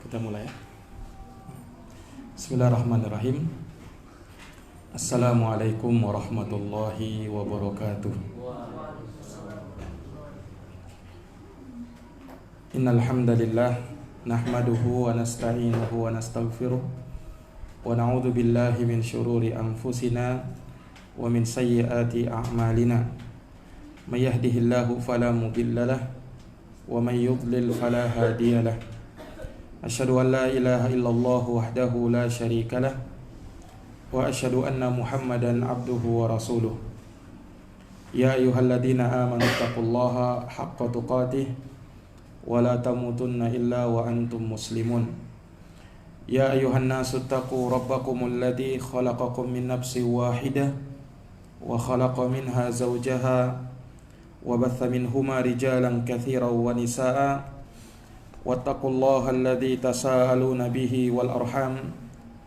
Kita mulai ya. Bismillahirrahmanirrahim. Assalamualaikum warahmatullahi wabarakatuh. Innal hamdalillah nahmaduhu wa nasta'inuhu wa nastaghfiruh wa na'udzu billahi min syururi anfusina wa min sayyiati a'malina. May yahdihillahu fala mudhillalah wa may yudlil fala hadiyalah. Asyhadu an la ilaha illallah wahdahu la syarika lah wa asyhadu anna Muhammadan abduhu wa rasuluh. Ya ayyuhalladzina amanu taqullaha haqqa tuqatih wa la tamutunna illa wa antum muslimun. Ya ayyuhan nasu taqu rabbakumul ladzi khalaqakum min nafsin wahidah wa khalaqa minha zawjaha wa batha minhuma rijalan katsiran wa nisaa'a. Wattaqullaha alladzi tasaaluna bihi wal arham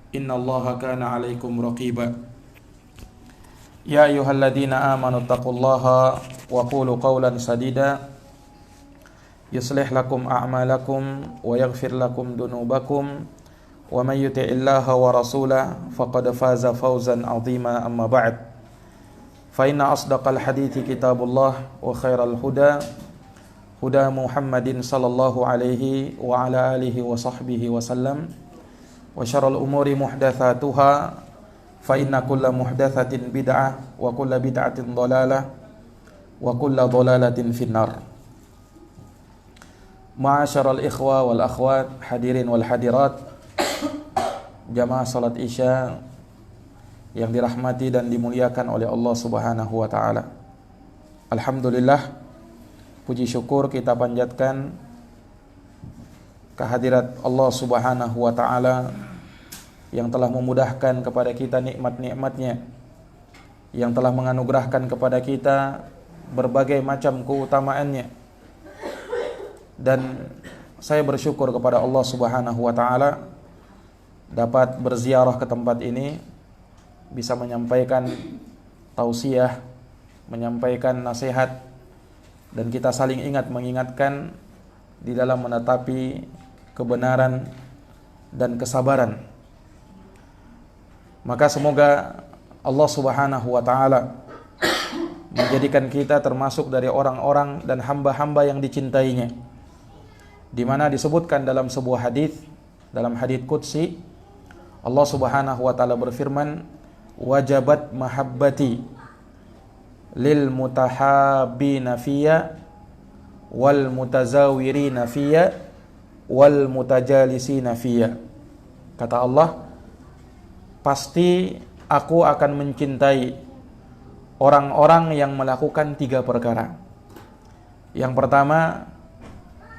innallaha kana 'alaikum raqiba. Ya ayyuhalladzina amanu taqullaha wa qulu qawlan sadida yuslih lakum a'malakum wa yaghfir lakum dunubakum wa may yuti'illaha wa rasulahu faqad faza fawzan 'azima. Amma ba'd, fa inna asdaqal hadithi kitabullah wa khairal huda huda Muhammadin sallallahu alaihi wa ala alihi wa sahbihi wa sallam wa syarrul umuri muhdatsatuha fa inna kulla muhdatsatin bid'ah wa kulla bid'atin dhalalah wa kulla dhalalatin finnar. Ma'asyaral ikhwa wal akhwat, hadirin wal hadirat, jamaah salat Isya yang dirahmati dan dimuliakan oleh Allah Subhanahu wa taala. Alhamdulillah, puji syukur kita panjatkan kehadirat Allah Subhanahu wa ta'ala yang telah memudahkan kepada kita nikmat-nikmatnya, yang telah menganugerahkan kepada kita berbagai macam keutamaannya. Dan saya bersyukur kepada Allah Subhanahu wa ta'ala dapat berziarah ke tempat ini, bisa menyampaikan tausiah, menyampaikan nasihat, dan kita saling ingat mengingatkan di dalam menetapi kebenaran dan kesabaran. Maka semoga Allah Subhanahu wa ta'ala menjadikan kita termasuk dari orang-orang dan hamba-hamba yang dicintainya, di mana disebutkan dalam sebuah hadis, dalam hadis qudsi, Allah Subhanahu wa ta'ala berfirman, wajabat mahabbati lil mutahabbina fiyya wal mutazawirina fiyya wal mutajalisina fiyya. Kata Allah, pasti aku akan mencintai orang-orang yang melakukan 3 perkara. Yang pertama,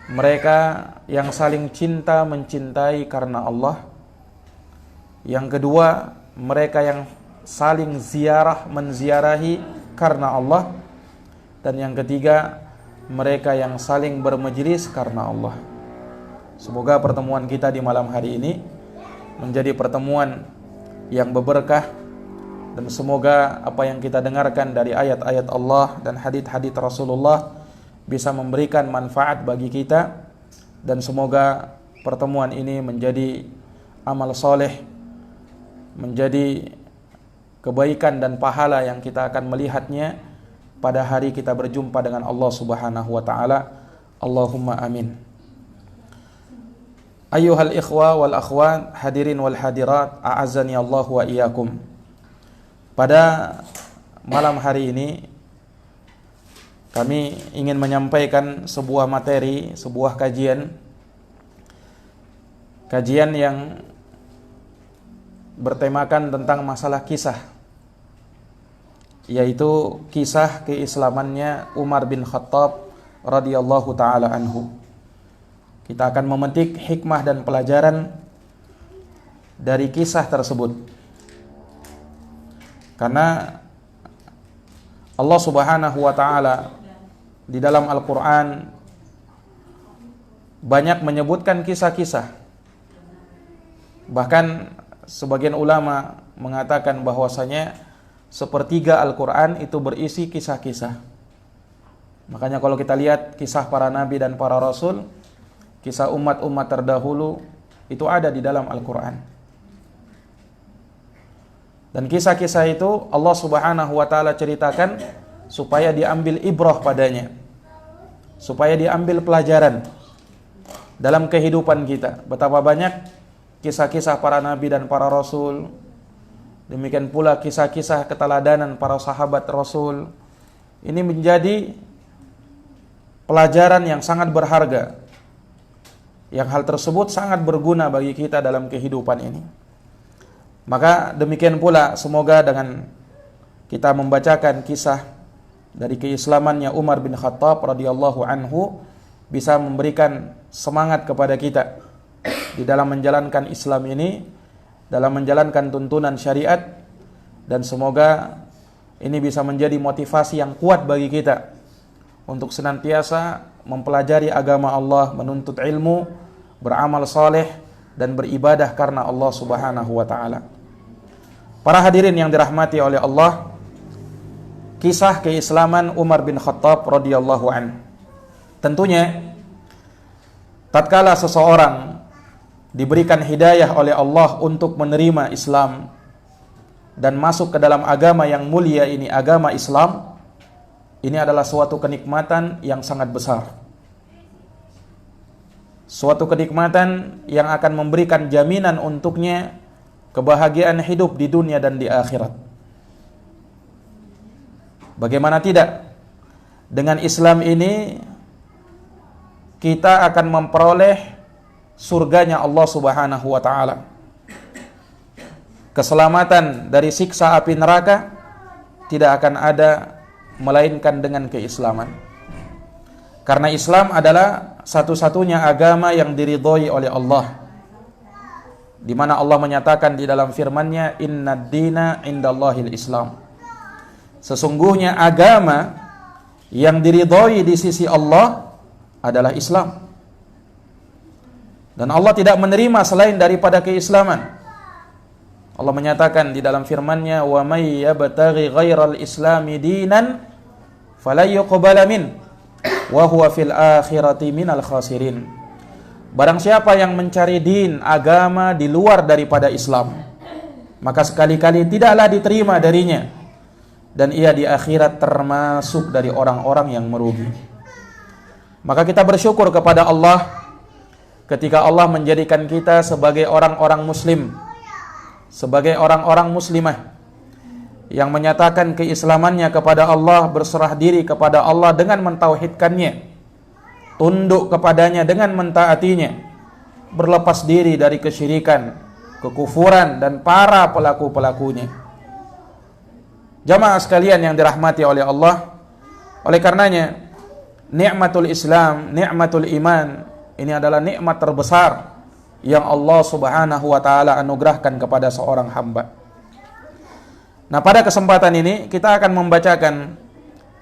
mereka yang saling cinta mencintai karena Allah. Yang kedua, mereka yang saling ziarah menziarahi karena Allah. Dan yang ketiga, mereka yang saling bermajlis karena Allah. Semoga pertemuan kita di malam hari ini menjadi pertemuan yang berberkah, dan semoga apa yang kita dengarkan dari ayat-ayat Allah dan hadits-hadits Rasulullah bisa memberikan manfaat bagi kita, dan semoga pertemuan ini menjadi amal soleh, menjadi kebaikan dan pahala yang kita akan melihatnya pada hari kita berjumpa dengan Allah Subhanahu wa ta'ala. Allahumma amin. Ayyuhal ikhwa wal akhwat, hadirin wal hadirat, a'azzani Allah wa iyyakum. Pada malam hari ini kami ingin menyampaikan sebuah materi, sebuah kajian yang bertemakan tentang masalah kisah, yaitu kisah keislamannya Umar bin Khattab radhiyallahu taala anhu. Kita akan memetik hikmah dan pelajaran dari kisah tersebut, karena Allah Subhanahu wa taala di dalam Al-Qur'an banyak menyebutkan kisah-kisah. Bahkan sebagian ulama mengatakan bahwasanya sepertiga Al-Quran itu berisi kisah-kisah. Makanya kalau kita lihat kisah para nabi dan para rasul, kisah umat-umat terdahulu, itu ada di dalam Al-Quran. Dan kisah-kisah itu Allah Subhanahu wa ta'ala ceritakan supaya diambil ibrah padanya, supaya diambil pelajaran dalam kehidupan kita. Betapa banyak kisah-kisah para nabi dan para rasul, demikian pula kisah-kisah keteladanan para sahabat rasul. Ini menjadi pelajaran yang sangat berharga, yang hal tersebut sangat berguna bagi kita dalam kehidupan ini. Maka demikian pula semoga dengan kita membacakan kisah dari keislamannya Umar bin Khattab radhiyallahu anhu bisa memberikan semangat kepada kita di dalam menjalankan Islam ini, dalam menjalankan tuntunan syariat, dan semoga ini bisa menjadi motivasi yang kuat bagi kita untuk senantiasa mempelajari agama Allah, menuntut ilmu, beramal saleh, dan beribadah karena Allah Subhanahu wa ta'ala. Para hadirin yang dirahmati oleh Allah, kisah keislaman Umar bin Khattab radhiyallahu anhu. Tentunya tatkala seseorang diberikan hidayah oleh Allah untuk menerima Islam dan masuk ke dalam agama yang mulia ini, agama Islam, ini adalah suatu kenikmatan yang sangat besar. Suatu kenikmatan yang akan memberikan jaminan untuknya kebahagiaan hidup di dunia dan di akhirat. Bagaimana tidak? Dengan Islam ini kita akan memperoleh surganya Allah Subhanahu wa ta'ala. Keselamatan dari siksa api neraka tidak akan ada melainkan dengan keislaman. Karena Islam adalah satu-satunya agama yang diridhoi oleh Allah, di mana Allah menyatakan di dalam firman-Nya, "Innad dina indallahil Islam." Sesungguhnya agama yang diridhoi di sisi Allah adalah Islam. Dan Allah tidak menerima selain daripada keislaman. Allah menyatakan di dalam firman-Nya, "Wa may yabtaghi ghairal islami dinan fala yuqbala min wa huwa fil akhirati minal khasirin." Barang siapa yang mencari din, agama di luar daripada Islam, maka sekali-kali tidaklah diterima darinya, dan ia di akhirat termasuk dari orang-orang yang merugi. Maka kita bersyukur kepada Allah ketika Allah menjadikan kita sebagai orang-orang muslim, sebagai orang-orang muslimah yang menyatakan keislamannya kepada Allah, berserah diri kepada Allah dengan mentauhidkannya, tunduk kepadanya dengan mentaatinya, berlepas diri dari kesyirikan, kekufuran, dan para pelaku-pelakunya. Jamaah sekalian yang dirahmati oleh Allah, oleh karenanya nikmatul Islam, nikmatul iman, ini adalah nikmat terbesar yang Allah Subhanahu wa ta'ala anugerahkan kepada seorang hamba. Nah, pada kesempatan ini kita akan membacakan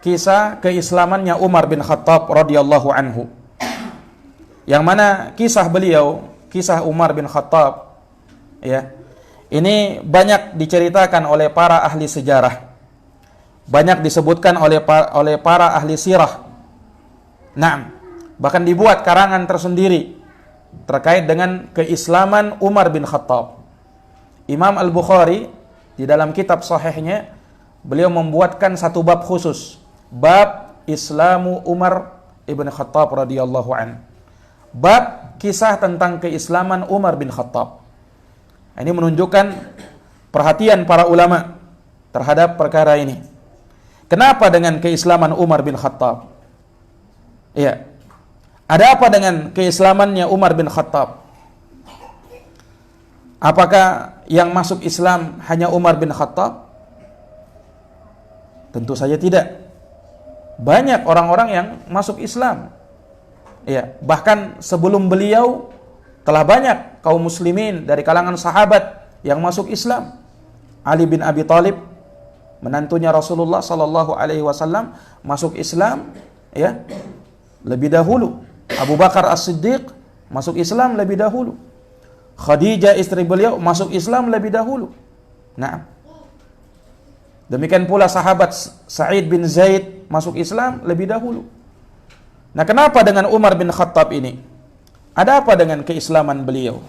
kisah keislamannya Umar bin Khattab radhiyallahu anhu, yang mana kisah beliau, kisah Umar bin Khattab, ya, ini banyak diceritakan oleh para ahli sejarah, banyak disebutkan oleh para ahli sirah. Nah, bahkan dibuat karangan tersendiri terkait dengan keislaman Umar bin Khattab. Imam Al-Bukhari di dalam kitab sahihnya, beliau membuatkan satu bab khusus, bab Islamu Umar ibn Khattab radhiyallahu an, bab kisah tentang keislaman Umar bin Khattab. Ini menunjukkan perhatian para ulama terhadap perkara ini. Kenapa dengan keislaman Umar bin Khattab? Iya, ada apa dengan keislamannya Umar bin Khattab? Apakah yang masuk Islam hanya Umar bin Khattab? Tentu saja tidak. Banyak orang-orang yang masuk Islam. Ya, bahkan sebelum beliau telah banyak kaum muslimin dari kalangan sahabat yang masuk Islam. Ali bin Abi Thalib, menantunya Rasulullah sallallahu alaihi wasallam, masuk Islam, ya, lebih dahulu. Abu Bakar As-Siddiq masuk Islam lebih dahulu. Khadijah istri beliau masuk Islam lebih dahulu. Nah, demikian pula sahabat Sa'id bin Zaid masuk Islam lebih dahulu. Nah, kenapa dengan Umar bin Khattab ini? Ada apa dengan keislaman beliau?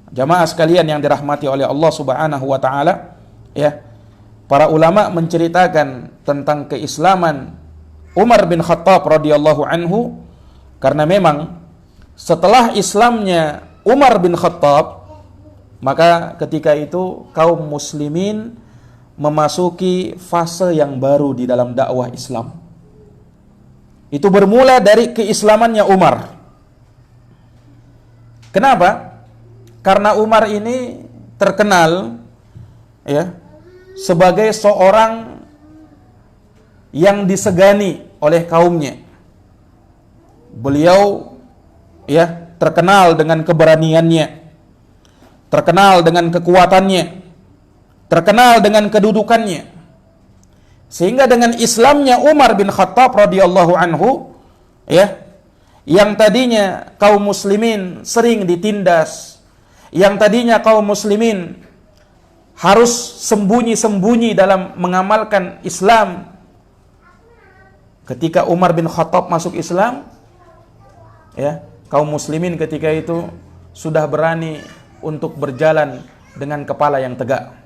Jamaah sekalian yang dirahmati oleh Allah Subhanahu wa taala, ya. Para ulama menceritakan tentang keislaman Umar bin Khattab radhiyallahu anhu karena memang setelah Islamnya Umar bin Khattab, maka ketika itu kaum muslimin memasuki fase yang baru di dalam dakwah Islam. Itu bermula dari keislamannya Umar. Kenapa? Karena Umar ini terkenal, ya, sebagai seorang yang disegani oleh kaumnya. Beliau, ya, terkenal dengan keberaniannya, terkenal dengan kekuatannya, terkenal dengan kedudukannya. Sehingga dengan Islamnya Umar bin Khattab radhiyallahu anhu, ya, yang tadinya kaum muslimin sering ditindas, yang tadinya kaum muslimin harus sembunyi-sembunyi dalam mengamalkan Islam, ketika Umar bin Khattab masuk Islam, ya, kaum muslimin ketika itu sudah berani untuk berjalan dengan kepala yang tegak.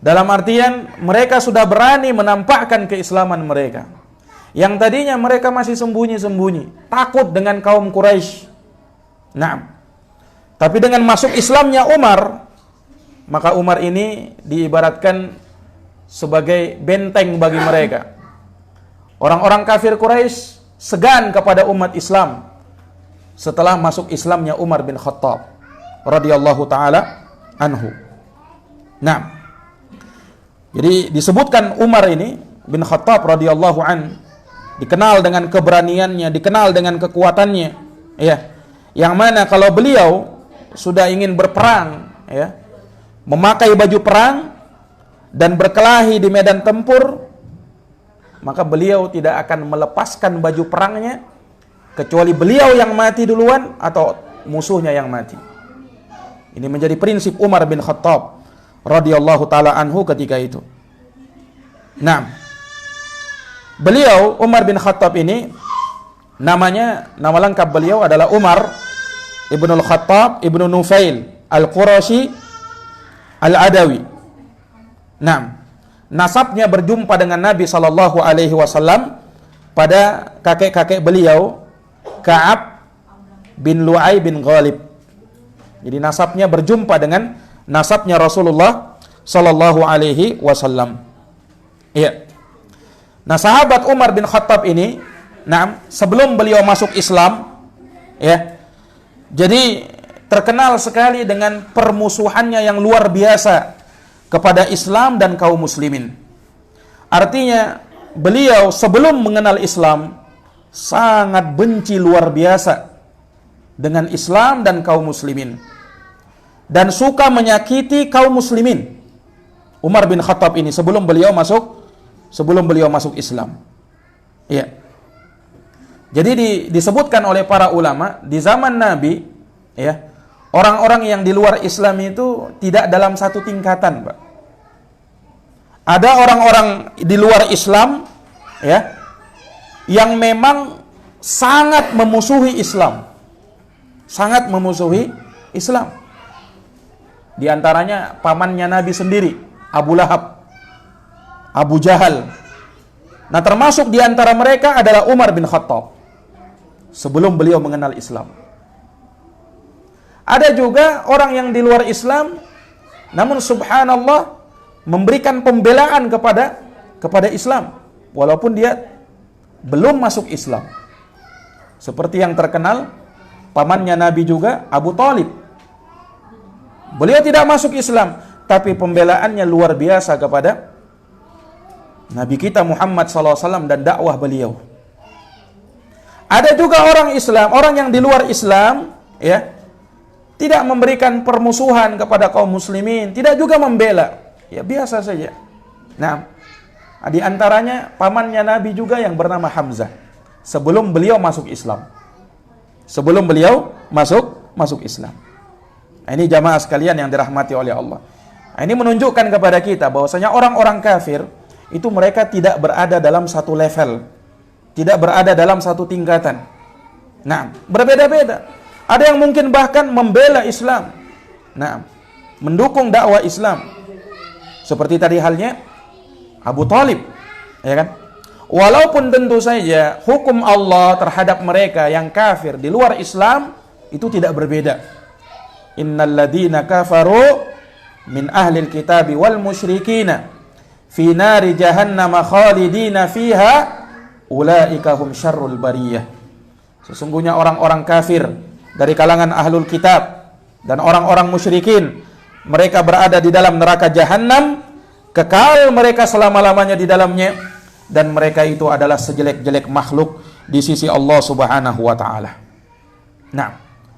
Dalam artian mereka sudah berani menampakkan keislaman mereka. Yang tadinya mereka masih sembunyi-sembunyi, takut dengan kaum Quraisy. Nah, tapi dengan masuk Islamnya Umar, maka Umar ini diibaratkan sebagai benteng bagi mereka. Orang-orang kafir Quraisy segan kepada umat Islam setelah masuk Islamnya Umar bin Khattab radhiyallahu taala anhu. Nah, jadi disebutkan Umar ini bin Khattab radhiyallahu an dikenal dengan keberaniannya, dikenal dengan kekuatannya, ya. Yang mana kalau beliau sudah ingin berperang, ya, memakai baju perang dan berkelahi di medan tempur, maka beliau tidak akan melepaskan baju perangnya kecuali beliau yang mati duluan atau musuhnya yang mati. Ini menjadi prinsip Umar bin Khattab radhiyallahu taala anhu ketika itu. Nah, beliau Umar bin Khattab ini nama lengkap beliau adalah Umar Ibnul Khattab Ibnu Nufail Al-Qurashi Al-Adawi. Nah, nasabnya berjumpa dengan Nabi sallallahu alaihi wasallam pada kakek-kakek beliau, Ka'ab bin Lu'ay bin Ghalib. Jadi nasabnya berjumpa dengan nasabnya Rasulullah sallallahu alaihi wasallam. Iya. Nah, sahabat Umar bin Khattab ini, nah, sebelum beliau masuk Islam, ya, jadi terkenal sekali dengan permusuhannya yang luar biasa kepada Islam dan kaum muslimin. Artinya, beliau sebelum mengenal Islam sangat benci luar biasa dengan Islam dan kaum muslimin, dan suka menyakiti kaum muslimin. Umar bin Khattab ini sebelum beliau masuk Islam. Iya. Jadi disebutkan oleh para ulama di zaman Nabi, ya, orang-orang yang di luar Islam itu tidak dalam satu tingkatan, Pak. Ada orang-orang di luar Islam, ya, yang memang sangat memusuhi Islam. Sangat memusuhi Islam. Di antaranya pamannya Nabi sendiri, Abu Lahab, Abu Jahal. Nah, termasuk di antara mereka adalah Umar bin Khattab sebelum beliau mengenal Islam. Ada juga orang yang di luar Islam, namun subhanallah memberikan pembelaan kepada Islam walaupun dia belum masuk Islam. Seperti yang terkenal pamannya Nabi juga, Abu Thalib. Beliau tidak masuk Islam, tapi pembelaannya luar biasa kepada Nabi kita Muhammad SAW dan dakwah beliau. Ada juga orang Islam, orang yang di luar Islam, ya, tidak memberikan permusuhan kepada kaum muslimin, tidak juga membela, ya biasa saja. Nah, di antaranya pamannya Nabi juga yang bernama Hamzah sebelum beliau masuk Islam. Sebelum beliau masuk Islam. Nah, ini jamaah sekalian yang dirahmati oleh Allah. Nah, ini menunjukkan kepada kita bahwasanya orang-orang kafir itu mereka tidak berada dalam satu level, tidak berada dalam satu tingkatan. Nah, berbeda-beda. Ada yang mungkin bahkan membela Islam, Nah, mendukung dakwah Islam. Seperti tadi halnya Abu Thalib, ya kan? Walaupun tentu saja hukum Allah terhadap mereka yang kafir di luar Islam itu tidak berbeda. Innal ladzina kafaru min ahlil kitabi wal musyrikina fi nari jahannam khalidina fiha ulaika hum syarrul bariyah. Sesungguhnya orang-orang kafir dari kalangan ahlul kitab dan orang-orang musyrikin, mereka berada di dalam neraka jahanam, kekal mereka selama-lamanya di dalamnya, dan mereka itu adalah sejelek-jelek makhluk di sisi Allah Subhanahu wa taala. Nah,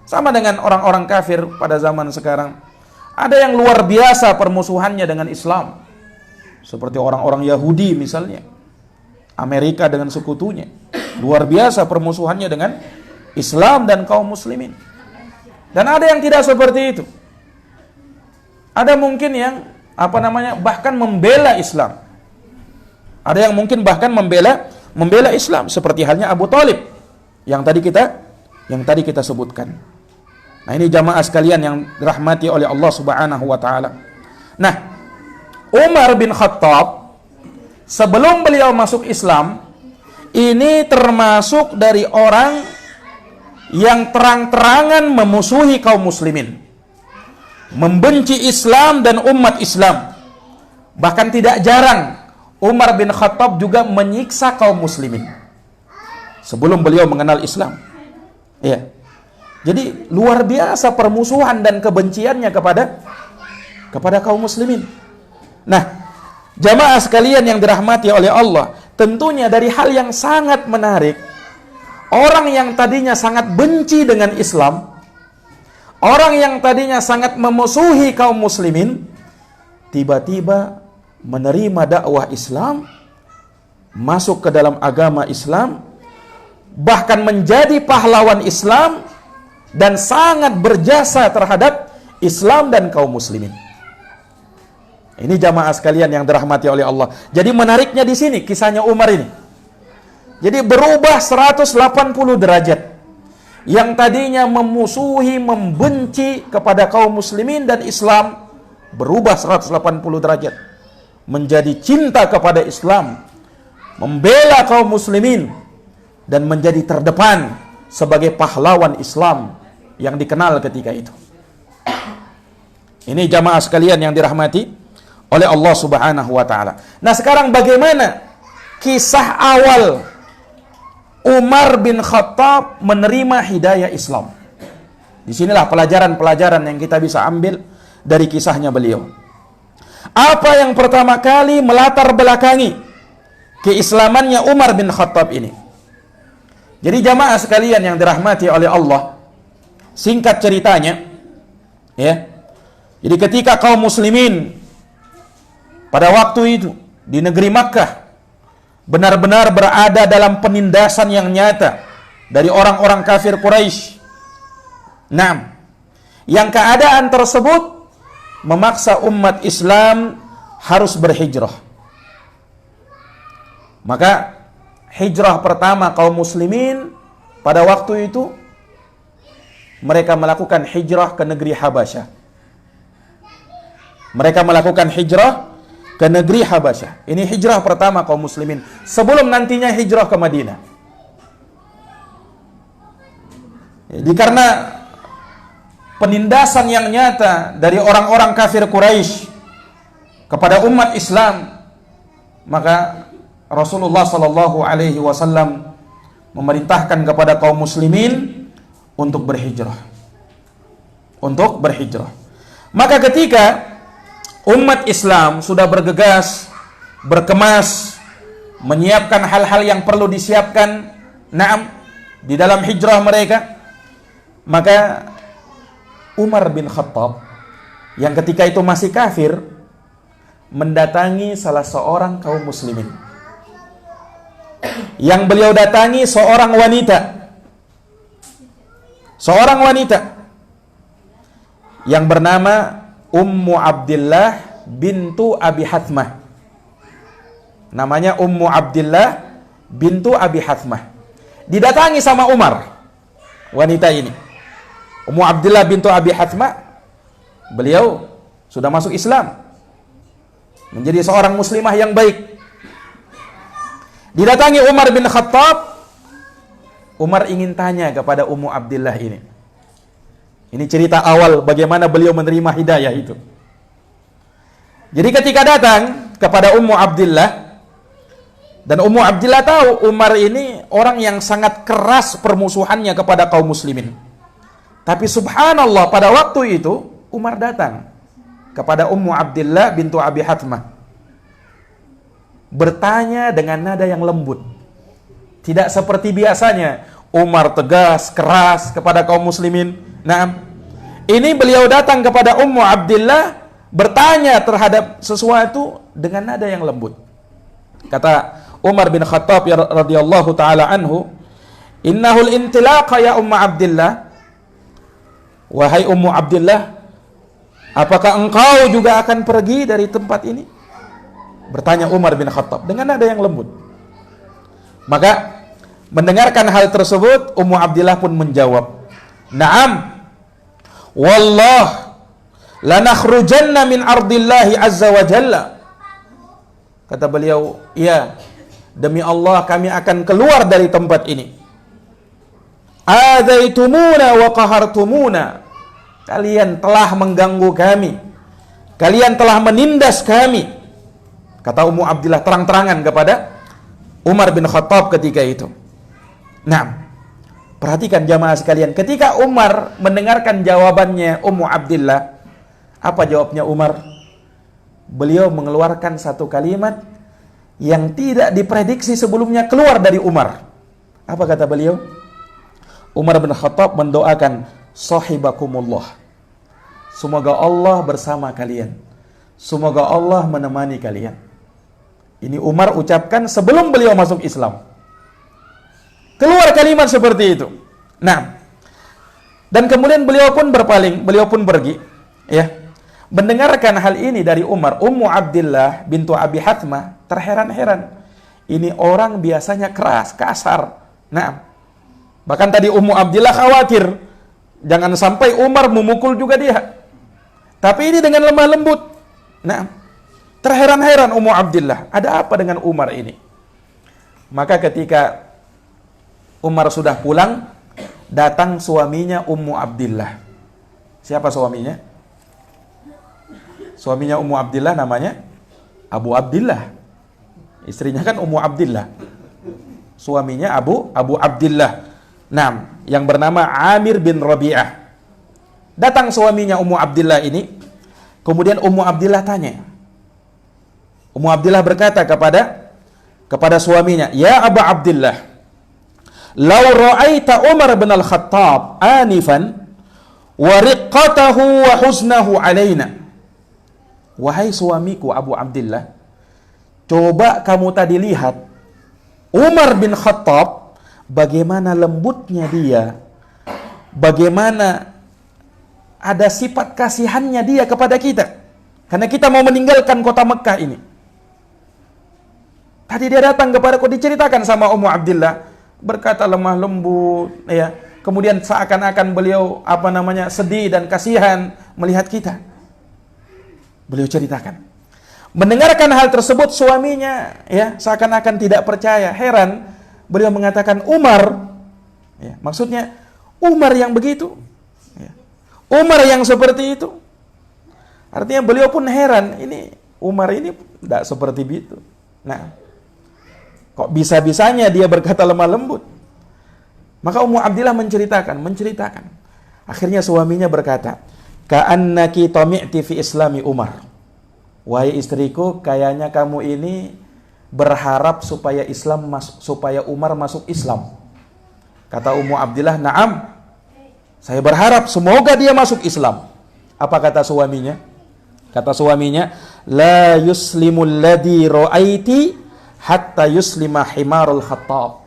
sama dengan orang-orang kafir pada zaman sekarang. Ada yang luar biasa permusuhannya dengan Islam. Seperti orang-orang Yahudi misalnya. Amerika dengan sekutunya. Luar biasa permusuhannya dengan Islam dan kaum muslimin. Dan ada yang tidak seperti itu. Ada mungkin yang bahkan membela Islam. Ada yang mungkin bahkan membela Islam, seperti halnya Abu Thalib yang tadi kita sebutkan. Nah, ini jamaah sekalian yang dirahmati oleh Allah Subhanahu wa taala. Nah, Umar bin Khattab sebelum beliau masuk Islam, ini termasuk dari orang yang terang-terangan memusuhi kaum muslimin, membenci Islam dan umat Islam. Bahkan tidak jarang Umar bin Khattab juga menyiksa kaum muslimin sebelum beliau mengenal Islam. Iya. Jadi luar biasa permusuhan dan kebenciannya kepada kaum muslimin. Nah, jamaah sekalian yang dirahmati oleh Allah, tentunya dari hal yang sangat menarik, orang yang tadinya sangat benci dengan Islam, orang yang tadinya sangat memusuhi kaum muslimin, tiba-tiba menerima dakwah Islam, masuk ke dalam agama Islam, bahkan menjadi pahlawan Islam, dan sangat berjasa terhadap Islam dan kaum muslimin. Ini jamaah sekalian yang dirahmati oleh Allah. Jadi menariknya di sini kisahnya Umar ini. Jadi berubah 180 derajat. Yang tadinya memusuhi, membenci kepada kaum muslimin dan Islam, berubah 180 derajat. Menjadi cinta kepada Islam, membela kaum muslimin, dan menjadi terdepan sebagai pahlawan Islam yang dikenal ketika itu. Ini jamaah sekalian yang dirahmati oleh Allah Subhanahu wa taala. Nah, sekarang bagaimana kisah awal Umar bin Khattab menerima hidayah Islam? Disinilah pelajaran-pelajaran yang kita bisa ambil dari kisahnya beliau. Apa yang pertama kali melatar belakangi keislamannya Umar bin Khattab ini? Jadi jamaah sekalian yang dirahmati oleh Allah, singkat ceritanya, ya. Jadi ketika kaum muslimin pada waktu itu di negeri Makkah benar-benar berada dalam penindasan yang nyata dari orang-orang kafir Quraisy. Nah, yang keadaan tersebut memaksa umat Islam harus berhijrah. Maka hijrah pertama kaum muslimin pada waktu itu, mereka melakukan hijrah ke negeri Habasyah. Mereka melakukan hijrah ke negeri Habasyah. Ini hijrah pertama kaum muslimin sebelum nantinya hijrah ke Madinah. Jadi karena penindasan yang nyata dari orang-orang kafir Quraisy kepada umat Islam, maka Rasulullah sallallahu alaihi wasallam memerintahkan kepada kaum muslimin untuk berhijrah. Maka ketika umat Islam sudah bergegas, berkemas, menyiapkan hal-hal yang perlu disiapkan, di dalam hijrah mereka, maka Umar bin Khattab yang ketika itu masih kafir mendatangi salah seorang kaum muslimin. Yang beliau datangi seorang wanita yang bernama Ummu Abdillah bintu Abi Hathmah. Namanya Ummu Abdillah bintu Abi Hathmah. Didatangi sama Umar, wanita ini. Ummu Abdillah bintu Abi Hathmah Beliau sudah masuk Islam, menjadi seorang muslimah yang baik. Didatangi Umar bin Khattab. Umar ingin tanya kepada Ummu Abdillah ini. Ini cerita awal bagaimana beliau menerima hidayah itu. Jadi ketika datang kepada Ummu Abdillah, dan Ummu Abdillah tahu Umar ini orang yang sangat keras permusuhannya kepada kaum muslimin. Tapi subhanallah, pada waktu itu Umar datang kepada Ummu Abdillah bintu Abi Hatmah, bertanya dengan nada yang lembut. Tidak seperti biasanya Umar tegas, keras kepada kaum muslimin. Nah, ini beliau datang kepada Ummu Abdillah, bertanya terhadap sesuatu dengan nada yang lembut. Kata Umar bin Khattab radhiyallahu taala anhu, "Innahul intilaqa ya Ummu Abdillah." Wahai Ummu Abdillah, apakah engkau juga akan pergi dari tempat ini? Bertanya Umar bin Khattab dengan nada yang lembut. Maka mendengarkan hal tersebut, Ummu Abdillah pun menjawab, "Na'am, wallah lanakhrujanna min ardillahi azza wa jalla." Kata beliau, "Ya, demi Allah kami akan keluar dari tempat ini. Adaitumuna wa qahartumuna." Kalian telah mengganggu kami, kalian telah menindas kami. Kata Ummu Abdillah terang-terangan kepada Umar bin Khattab ketika itu. Nah, perhatikan jamaah sekalian, ketika Umar mendengarkan jawabannya Ummu Abdillah, apa jawabnya Umar? Beliau mengeluarkan satu kalimat yang tidak diprediksi sebelumnya keluar dari Umar. Apa kata beliau? Umar bin Khattab mendoakan, "Sahibakumullah." Semoga Allah bersama kalian. Semoga Allah menemani kalian. Ini Umar ucapkan sebelum beliau masuk Islam. Keluar kalimat seperti itu. Nah, dan kemudian beliau pun berpaling, beliau pun pergi. Ya, mendengarkan hal ini dari Umar, Ummu Abdillah bintu Abi Hatmah terheran-heran. Ini orang biasanya keras, kasar. Nah, bahkan tadi Ummu Abdillah khawatir jangan sampai Umar memukul juga dia. Tapi ini dengan lemah lembut. Nah, terheran-heran Ummu Abdillah, ada apa dengan Umar ini? Maka ketika Umar sudah pulang, datang suaminya Ummu Abdillah. Siapa suaminya? Suaminya Ummu Abdillah namanya Abu Abdillah. Istrinya kan Ummu Abdillah. Suaminya Abu Abdillah. Nah, yang bernama Amir bin Rabi'ah. Datang suaminya Ummu Abdillah ini. Kemudian Ummu Abdillah tanya. Ummu Abdillah berkata kepada suaminya, "Ya Aba Abdillah, law ra'aita Umar bin Al-Khattab anifan wa riqqatahu wa huznahu alaina." Wahai suamiku Abu Abdillah, coba kamu tadi lihat Umar bin Khattab, bagaimana lembutnya dia, bagaimana ada sifat kasihannya dia kepada kita, karena kita mau meninggalkan kota Mekah ini. Tadi dia datang kepadaku, diceritakan sama Ummu Abdillah, berkata lemah lembut, ya. Kemudian seakan-akan beliau sedih dan kasihan melihat kita. Beliau ceritakan. Mendengarkan hal tersebut suaminya, ya, seakan-akan tidak percaya, heran. Beliau mengatakan, "Umar," ya, maksudnya Umar yang begitu, ya. Umar yang seperti itu. Artinya beliau pun heran, ini Umar ini tidak seperti itu. Nah, kok bisa-bisanya dia berkata lemah lembut? Maka Ummu Abdillah menceritakan. Akhirnya suaminya berkata, "Ka'annaki tami'ti fi islami Umar." Wahai istriku, kayaknya kamu ini berharap supaya Umar masuk Islam. Kata Ummu Abdillah, "Na'am, saya berharap semoga dia masuk Islam." Apa kata suaminya? Kata suaminya, "La yuslimul ladzi ra'aiti hatta yuslima himarul Khattab."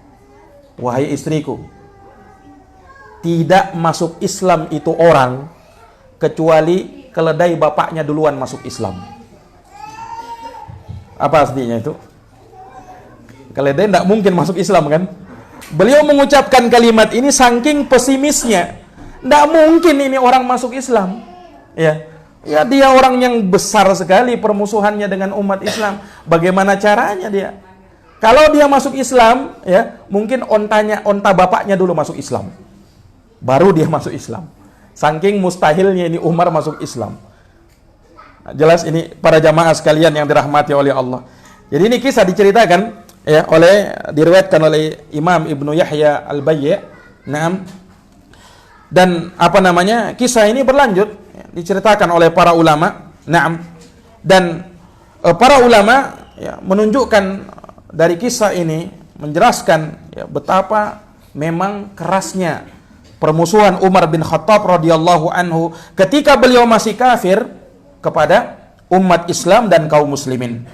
Wahai istriku, tidak masuk Islam itu orang kecuali keledai bapaknya duluan masuk Islam. Apa artinya itu? Keledai tidak mungkin masuk Islam, kan? Beliau mengucapkan kalimat ini saking pesimisnya. Tidak mungkin ini orang masuk Islam. Ya, Ya, dia orang yang besar sekali permusuhannya dengan umat Islam. Bagaimana caranya dia? Kalau dia masuk Islam, ya, mungkin onta bapaknya dulu masuk Islam. Baru dia masuk Islam. Saking mustahilnya ini Umar masuk Islam. Nah, jelas ini para jamaah sekalian yang dirahmati oleh Allah. Jadi ini kisah diceritakan ya diriwayatkan oleh Imam Ibnu Yahya Al-Bayyi'. Naam. Dan kisah ini berlanjut diceritakan oleh para ulama. Naam. Dan para ulama ya, menunjukkan dari kisah ini menjelaskan ya, betapa memang kerasnya permusuhan Umar bin Khattab radhiyallahu anhu ketika beliau masih kafir kepada umat Islam dan kaum muslimin.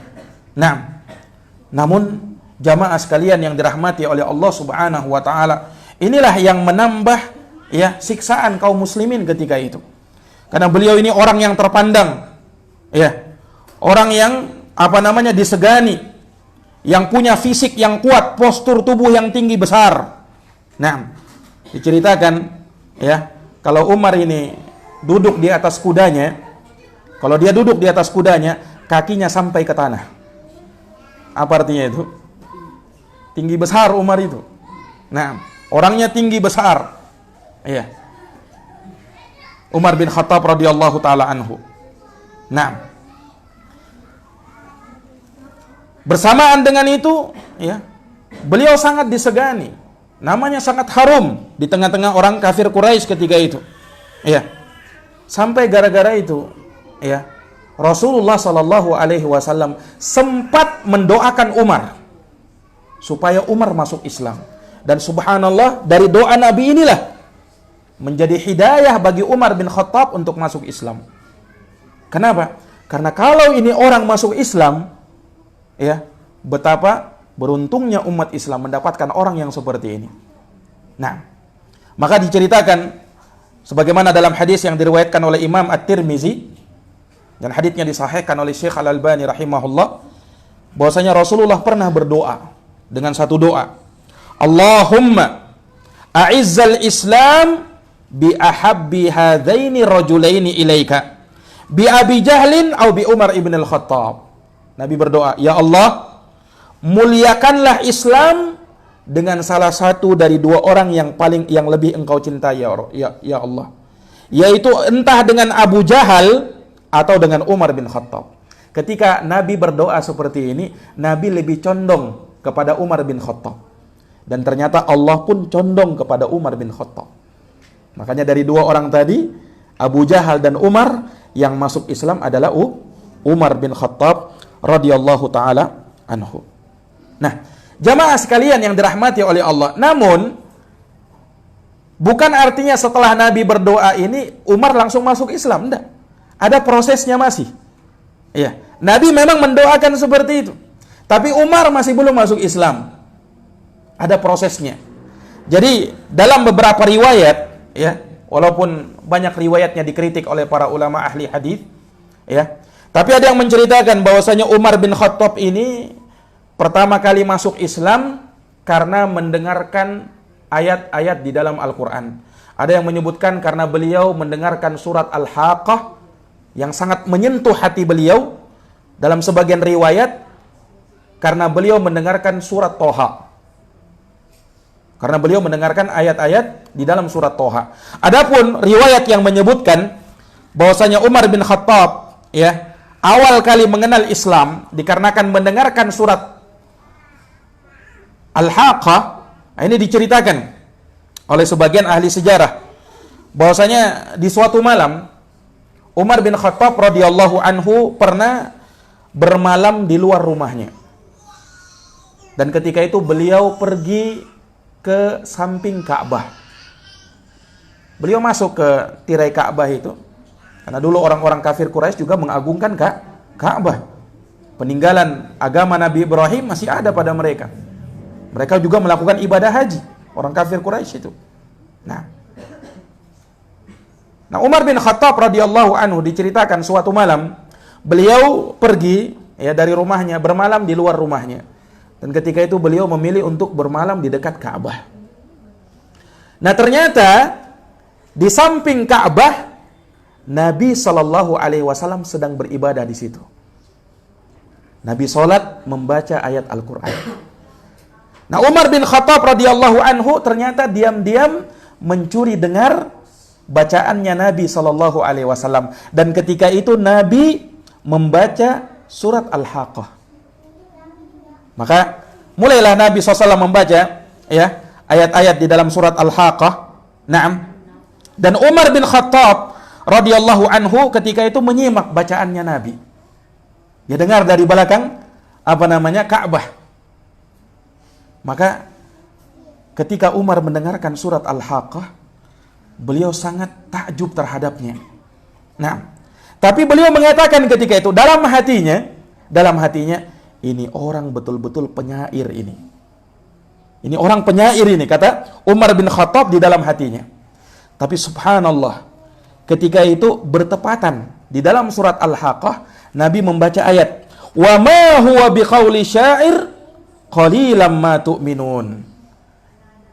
Nah, namun jamaah sekalian yang dirahmati oleh Allah Subhanahu wa taala, inilah yang menambah ya siksaan kaum muslimin ketika itu. Karena beliau ini orang yang terpandang, ya. Orang yang disegani, yang punya fisik yang kuat, postur tubuh yang tinggi besar. Nah, diceritakan ya, kalau Umar ini duduk di atas kudanya, kakinya sampai ke tanah. Apa artinya itu? Tinggi besar Umar itu. Nah, orangnya tinggi besar. Iya. Umar bin Khattab radhiyallahu taala anhu. Nah, bersamaan dengan itu, ya, beliau sangat disegani. Namanya sangat harum di tengah-tengah orang kafir Quraisy ketika itu. Ya. Sampai gara-gara itu, ya, Rasulullah Shallallahu alaihi wasallam sempat mendoakan Umar supaya Umar masuk Islam. Dan subhanallah, dari doa Nabi inilah menjadi hidayah bagi Umar bin Khattab untuk masuk Islam. Kenapa? Karena kalau ini orang masuk Islam, ya, betapa beruntungnya umat Islam mendapatkan orang yang seperti ini. Nah, maka diceritakan sebagaimana dalam hadis yang diriwayatkan oleh Imam At-Tirmizi dan hadisnya disahihkan oleh Syekh Al-Albani rahimahullah, bahwasanya Rasulullah pernah berdoa dengan satu doa, Allahumma a'izzal Islam bi ahabbi hadaini rajulaini ilaika bi Abi Jahlin au bi Umar ibn al-Khattab. Nabi berdoa, ya Allah, muliakanlah Islam dengan salah satu dari dua orang yang lebih engkau cintai ya Allah, yaitu entah dengan Abu Jahal atau dengan Umar bin Khattab. Ketika Nabi berdoa seperti ini, Nabi lebih condong kepada Umar bin Khattab, dan ternyata Allah pun condong kepada Umar bin Khattab. Makanya dari dua orang tadi, Abu Jahal dan Umar, yang masuk Islam adalah Umar bin Khattab radhiyallahu taala anhu. Nah, jamaah sekalian yang dirahmati oleh Allah, namun bukan artinya setelah Nabi berdoa ini Umar langsung masuk Islam, enggak. Ada prosesnya masih. Ya, Nabi memang mendoakan seperti itu. Tapi Umar masih belum masuk Islam. Ada prosesnya. Jadi, dalam beberapa riwayat, ya, walaupun banyak riwayatnya dikritik oleh para ulama ahli hadis, ya, tapi ada yang menceritakan bahwasanya Umar bin Khattab ini pertama kali masuk Islam karena mendengarkan ayat-ayat di dalam Al-Quran. Ada yang menyebutkan karena beliau mendengarkan surat Al-Haqqah yang sangat menyentuh hati beliau. Dalam sebagian riwayat karena beliau mendengarkan surat Toha, karena beliau mendengarkan ayat-ayat di dalam surat Toha. Adapun riwayat yang menyebutkan bahwasanya Umar bin Khattab, ya, awal kali mengenal Islam dikarenakan mendengarkan surat Al-Haqqah, ini diceritakan oleh sebagian ahli sejarah bahwasanya di suatu malam Umar bin Khattab radhiyallahu anhu pernah bermalam di luar rumahnya. Dan ketika itu beliau pergi ke samping Ka'bah. Beliau masuk ke tirai Ka'bah itu. Karena dulu orang-orang kafir Quraisy juga mengagungkan Ka'bah. Peninggalan agama Nabi Ibrahim masih ada pada mereka. Mereka juga melakukan ibadah haji, orang kafir Quraisy itu. Nah, Umar bin Khattab radhiyallahu anhu diceritakan suatu malam beliau pergi, ya, dari rumahnya, bermalam di luar rumahnya. Dan ketika itu beliau memilih untuk bermalam di dekat Ka'bah. Nah, ternyata di samping Ka'bah Nabi Shallallahu Alaihi Wasallam sedang beribadah di situ. Nabi sholat membaca ayat Al-Quran. Nah, Umar bin Khattab radhiyallahu anhu ternyata diam-diam mencuri dengar bacaannya Nabi Shallallahu Alaihi Wasallam. Dan ketika itu Nabi membaca surat Al-Haqqah. Maka mulailah Nabi SAW membaca ya ayat-ayat di dalam surat Al-Haqqah. Naam. Dan Umar bin Khattab radhiyallahu anhu ketika itu menyimak bacaannya Nabi. Dia dengar dari belakang Ka'bah. Maka ketika Umar mendengarkan surat Al-Haqqah, beliau sangat takjub terhadapnya. Nah, tapi beliau mengatakan ketika itu dalam hatinya, ini orang betul-betul penyair ini. Ini orang penyair ini, kata Umar bin Khattab di dalam hatinya. Tapi subhanallah, ketika itu bertepatan di dalam surat Al-Haqqah, Nabi membaca ayat, "Wa ma huwa biqauli syair qalilan ma tu'minun."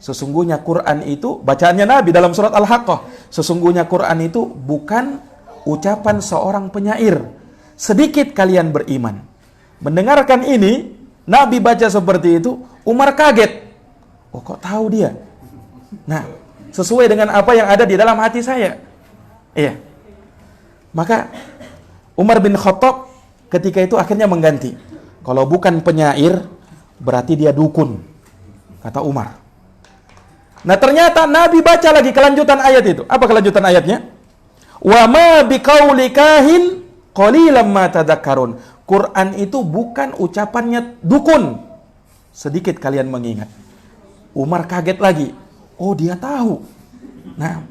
Sesungguhnya Quran itu, bacaannya Nabi dalam surat Al-Haqqah, sesungguhnya Quran itu bukan ucapan seorang penyair, sedikit kalian beriman. Mendengarkan ini, Nabi baca seperti itu, Umar kaget. Oh, kok tahu dia? Nah, sesuai dengan apa yang ada di dalam hati saya. Iya. Maka Umar bin Khattab ketika itu akhirnya mengganti. Kalau bukan penyair, berarti dia dukun, kata Umar. Nah, ternyata Nabi baca lagi kelanjutan ayat itu. Apa kelanjutan ayatnya? Wa ma biqauli kahin qalilan ma tadhakkarun. Quran itu bukan ucapannya dukun, sedikit kalian mengingat. Umar kaget lagi. Oh, dia tahu. Nah,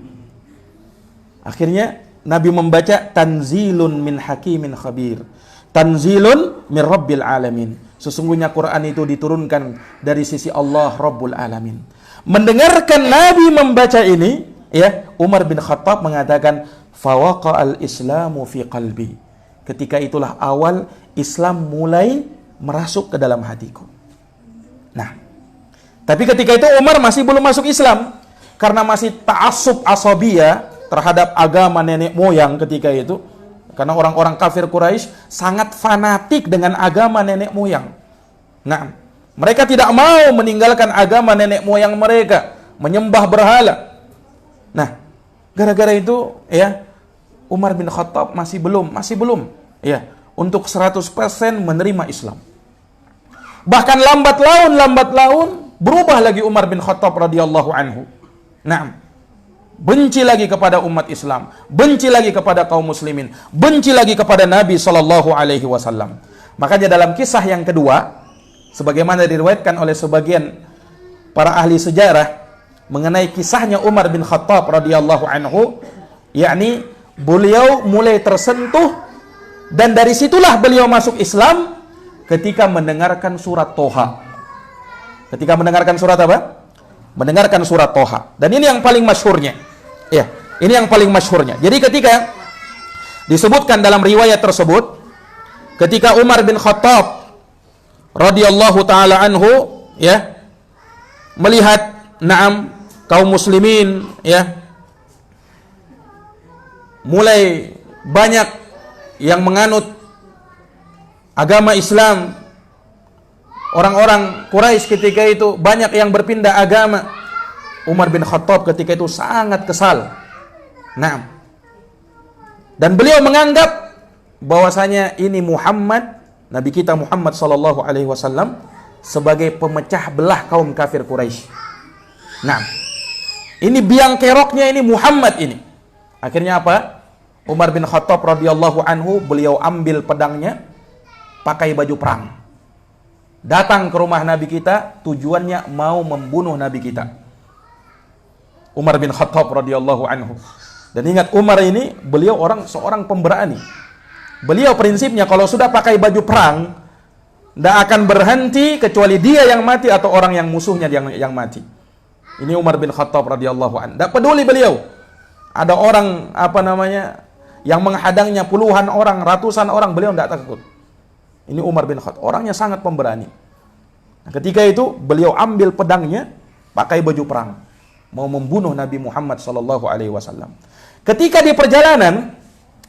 akhirnya Nabi membaca tanzilun min hakimin khabir. Tanzilun min rabbil alamin. Sesungguhnya Quran itu diturunkan dari sisi Allah Rabbul Alamin. Mendengarkan Nabi membaca ini, ya, Umar bin Khattab mengatakan, "Fawaqa'al Islamu fi qalbi." Ketika itulah awal Islam mulai merasuk ke dalam hatiku. Nah, tapi ketika itu Umar masih belum masuk Islam karena masih ta'assub asabiyah terhadap agama nenek moyang ketika itu. Karena orang-orang kafir Quraisy sangat fanatik dengan agama nenek moyang. Nah, mereka tidak mau meninggalkan agama nenek moyang mereka, menyembah berhala. Nah, gara-gara itu ya Umar bin Khattab masih belum ya untuk 100% menerima Islam. Bahkan lambat laun berubah lagi Umar bin Khattab radhiyallahu anhu. Nah, benci lagi kepada umat Islam, benci lagi kepada kaum muslimin, benci lagi kepada Nabi sallallahu alaihi wasallam. Makanya dalam kisah yang kedua, sebagaimana diriwayatkan oleh sebagian para ahli sejarah mengenai kisahnya Umar bin Khattab radhiyallahu anhu, yakni beliau mulai tersentuh dan dari situlah beliau masuk Islam ketika mendengarkan surat Toha. Ketika mendengarkan surat apa? Mendengarkan surat Toha. Dan ini yang paling masyhurnya. Ya, ini yang paling masyhurnya. Jadi ketika disebutkan dalam riwayat tersebut, ketika Umar bin Khattab radhiyallahu taala anhu ya melihat kaum muslimin ya mulai banyak yang menganut agama Islam, orang-orang Quraisy ketika itu banyak yang berpindah agama. Umar bin Khattab ketika itu sangat kesal. Nah, dan beliau menganggap bahwasanya ini Muhammad, Nabi kita Muhammad sallallahu alaihi wasallam sebagai pemecah belah kaum kafir Quraisy. Nah, ini biang keroknya ini Muhammad ini. Akhirnya apa? Umar bin Khattab radhiyallahu anhu beliau ambil pedangnya, pakai baju perang. Datang ke rumah Nabi kita, tujuannya mau membunuh Nabi kita. Umar bin Khattab radhiyallahu anhu. Dan ingat Umar ini beliau seorang pemberani. Beliau prinsipnya kalau sudah pakai baju perang, tidak akan berhenti kecuali dia yang mati atau orang yang musuhnya yang mati. Ini Umar bin Khattab radhiyallahu anhu. Tidak peduli beliau. Ada orang yang menghadangnya puluhan orang, ratusan orang, beliau tidak takut. Ini Umar bin Khattab, orangnya sangat pemberani. Nah, ketika itu beliau ambil pedangnya, pakai baju perang, mau membunuh Nabi Muhammad sallallahu alaihi wasallam. Ketika di perjalanan,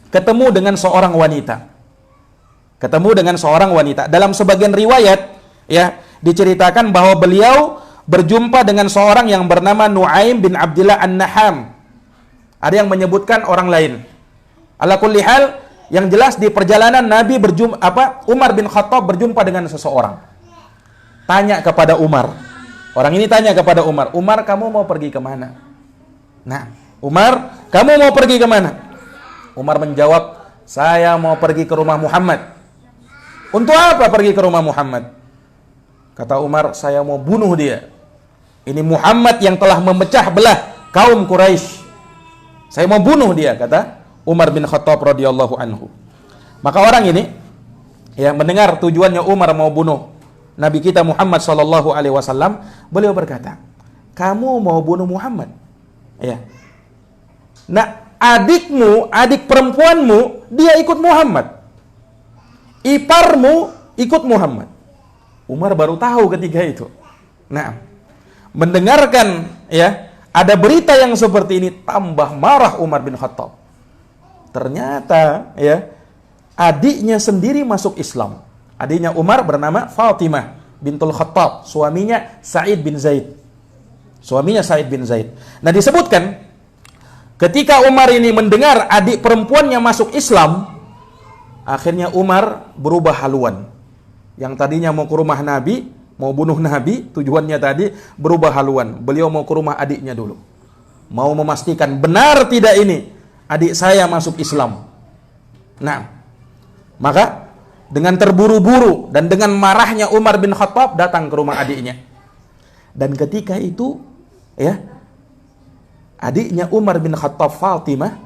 ketemu dengan seorang wanita. Ketemu dengan seorang wanita. Dalam sebagian riwayat ya diceritakan bahwa beliau berjumpa dengan seorang yang bernama Nuaim bin Abdullah An-Naham. Ada yang menyebutkan orang lain. Ala kulli hal, yang jelas di perjalanan Nabi Umar bin Khattab berjumpa dengan seseorang. Tanya kepada Umar. Orang ini tanya kepada Umar, "Umar, kamu mau pergi kemana?" Nah, "Umar, kamu mau pergi kemana?" Umar menjawab, "Saya mau pergi ke rumah Muhammad." "Untuk apa pergi ke rumah Muhammad?" Kata Umar, "Saya mau bunuh dia. Ini Muhammad yang telah memecah belah kaum Quraisy. Saya mau bunuh dia," kata Umar bin Khattab radhiyallahu anhu. Maka orang ini ya mendengar tujuannya Umar mau bunuh Nabi kita Muhammad sallallahu alaihi wasallam, beliau berkata, "Kamu mau bunuh Muhammad?" Ya. Nah, adik perempuanmu dia ikut Muhammad. Iparmu ikut Muhammad. Umar baru tahu ketika itu. Nah, mendengarkan ya ada berita yang seperti ini, tambah marah Umar bin Khattab. Ternyata ya adiknya sendiri masuk Islam. Adiknya Umar bernama Fatimah bintul Khattab, suaminya Sa'id bin Zaid. Suaminya Sa'id bin Zaid. Nah, disebutkan ketika Umar ini mendengar adik perempuannya masuk Islam, akhirnya Umar berubah haluan. Yang tadinya mau ke rumah Nabi, mau bunuh Nabi, tujuannya tadi berubah haluan. Beliau mau ke rumah adiknya dulu. Mau memastikan benar tidak ini adik saya masuk Islam. Nah, maka dengan terburu-buru dan dengan marahnya Umar bin Khattab datang ke rumah adiknya. Dan ketika itu ya adiknya Umar bin Khattab, Fatimah,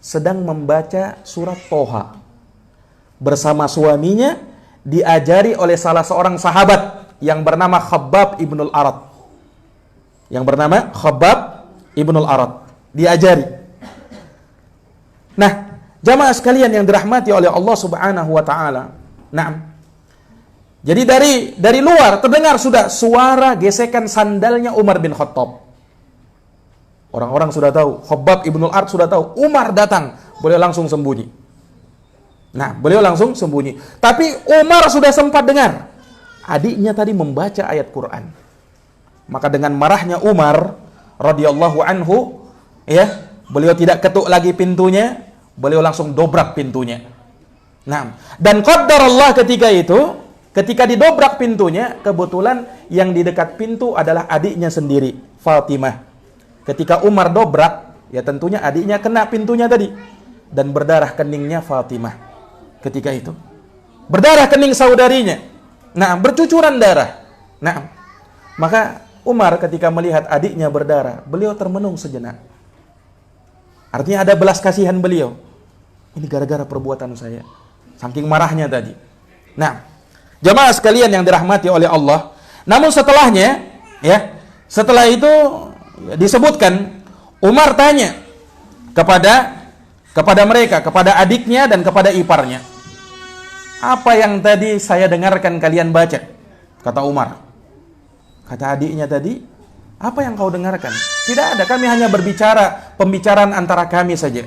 sedang membaca surat Toha bersama suaminya, diajari oleh salah seorang sahabat yang bernama Khabbab ibnul Arat. Yang bernama Khabbab ibnul Arat. Diajari. Nah, jamaah sekalian yang dirahmati oleh Allah Subhanahu wa taala. Nah, jadi dari luar terdengar sudah suara gesekan sandalnya Umar bin Khattab. Orang-orang sudah tahu, Khabbab ibnul Arat sudah tahu Umar datang, beliau langsung sembunyi. Nah, beliau langsung sembunyi. Tapi Umar sudah sempat dengar adiknya tadi membaca ayat Quran. Maka dengan marahnya Umar radhiyallahu anhu, ya, beliau tidak ketuk lagi pintunya, beliau langsung dobrak pintunya. Nah, dan qaddarallah ketika itu, ketika didobrak pintunya, kebetulan yang di dekat pintu adalah adiknya sendiri, Fatimah. Ketika Umar dobrak, ya tentunya adiknya kena pintunya tadi, dan berdarah keningnya Fatimah ketika itu. Berdarah kening saudarinya. Nah, bercucuran darah. Nah, maka Umar ketika melihat adiknya berdarah, beliau termenung sejenak. Artinya ada belas kasihan beliau. Ini gara-gara perbuatan saya. Saking marahnya tadi. Nah, jamaah sekalian yang dirahmati oleh Allah. Namun setelahnya, ya, setelah itu disebutkan Umar tanya kepada mereka, kepada adiknya dan kepada iparnya. "Apa yang tadi saya dengarkan kalian baca?" Kata Umar. Kata adiknya tadi, "Apa yang kau dengarkan?" "Tidak ada, kami hanya berbicara, pembicaraan antara kami saja."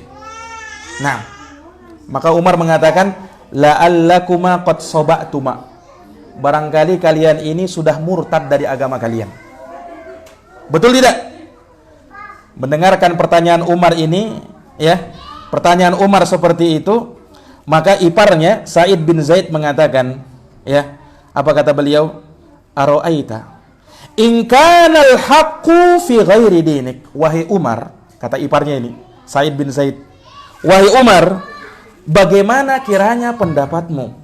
Nah, maka Umar mengatakan, "La'allakuma qad saba'tuma." Barangkali kalian ini sudah murtad dari agama kalian. Betul tidak? Mendengarkan pertanyaan Umar ini, ya, pertanyaan Umar seperti itu, maka iparnya Sa'id bin Zaid mengatakan, ya, apa kata beliau? "Ara'aita in kana al-haqqu fi ghairi dinik." Wahai Umar, kata iparnya ini, Sa'id bin Zaid, "Wahai Umar, bagaimana kiranya pendapatmu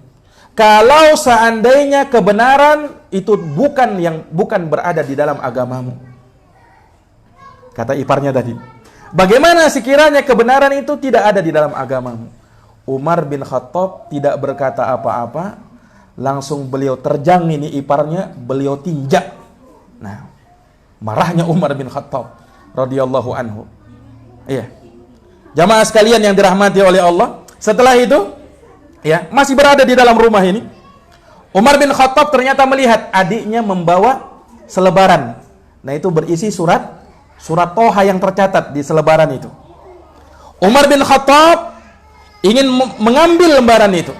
kalau seandainya kebenaran itu bukan berada di dalam agamamu?" Kata iparnya tadi, bagaimana sekiranya kebenaran itu tidak ada di dalam agamamu? Umar bin Khattab tidak berkata apa-apa, langsung beliau terjang ini iparnya, beliau tinjak. Nah, marahnya Umar bin Khattab radhiyallahu anhu. Iya. Jamaah sekalian yang dirahmati oleh Allah, setelah itu, ya, masih berada di dalam rumah ini, Umar bin Khattab ternyata melihat adiknya membawa selebaran. Nah, itu berisi surat Toha yang tercatat di selebaran itu. Umar bin Khattab ingin mengambil lembaran itu.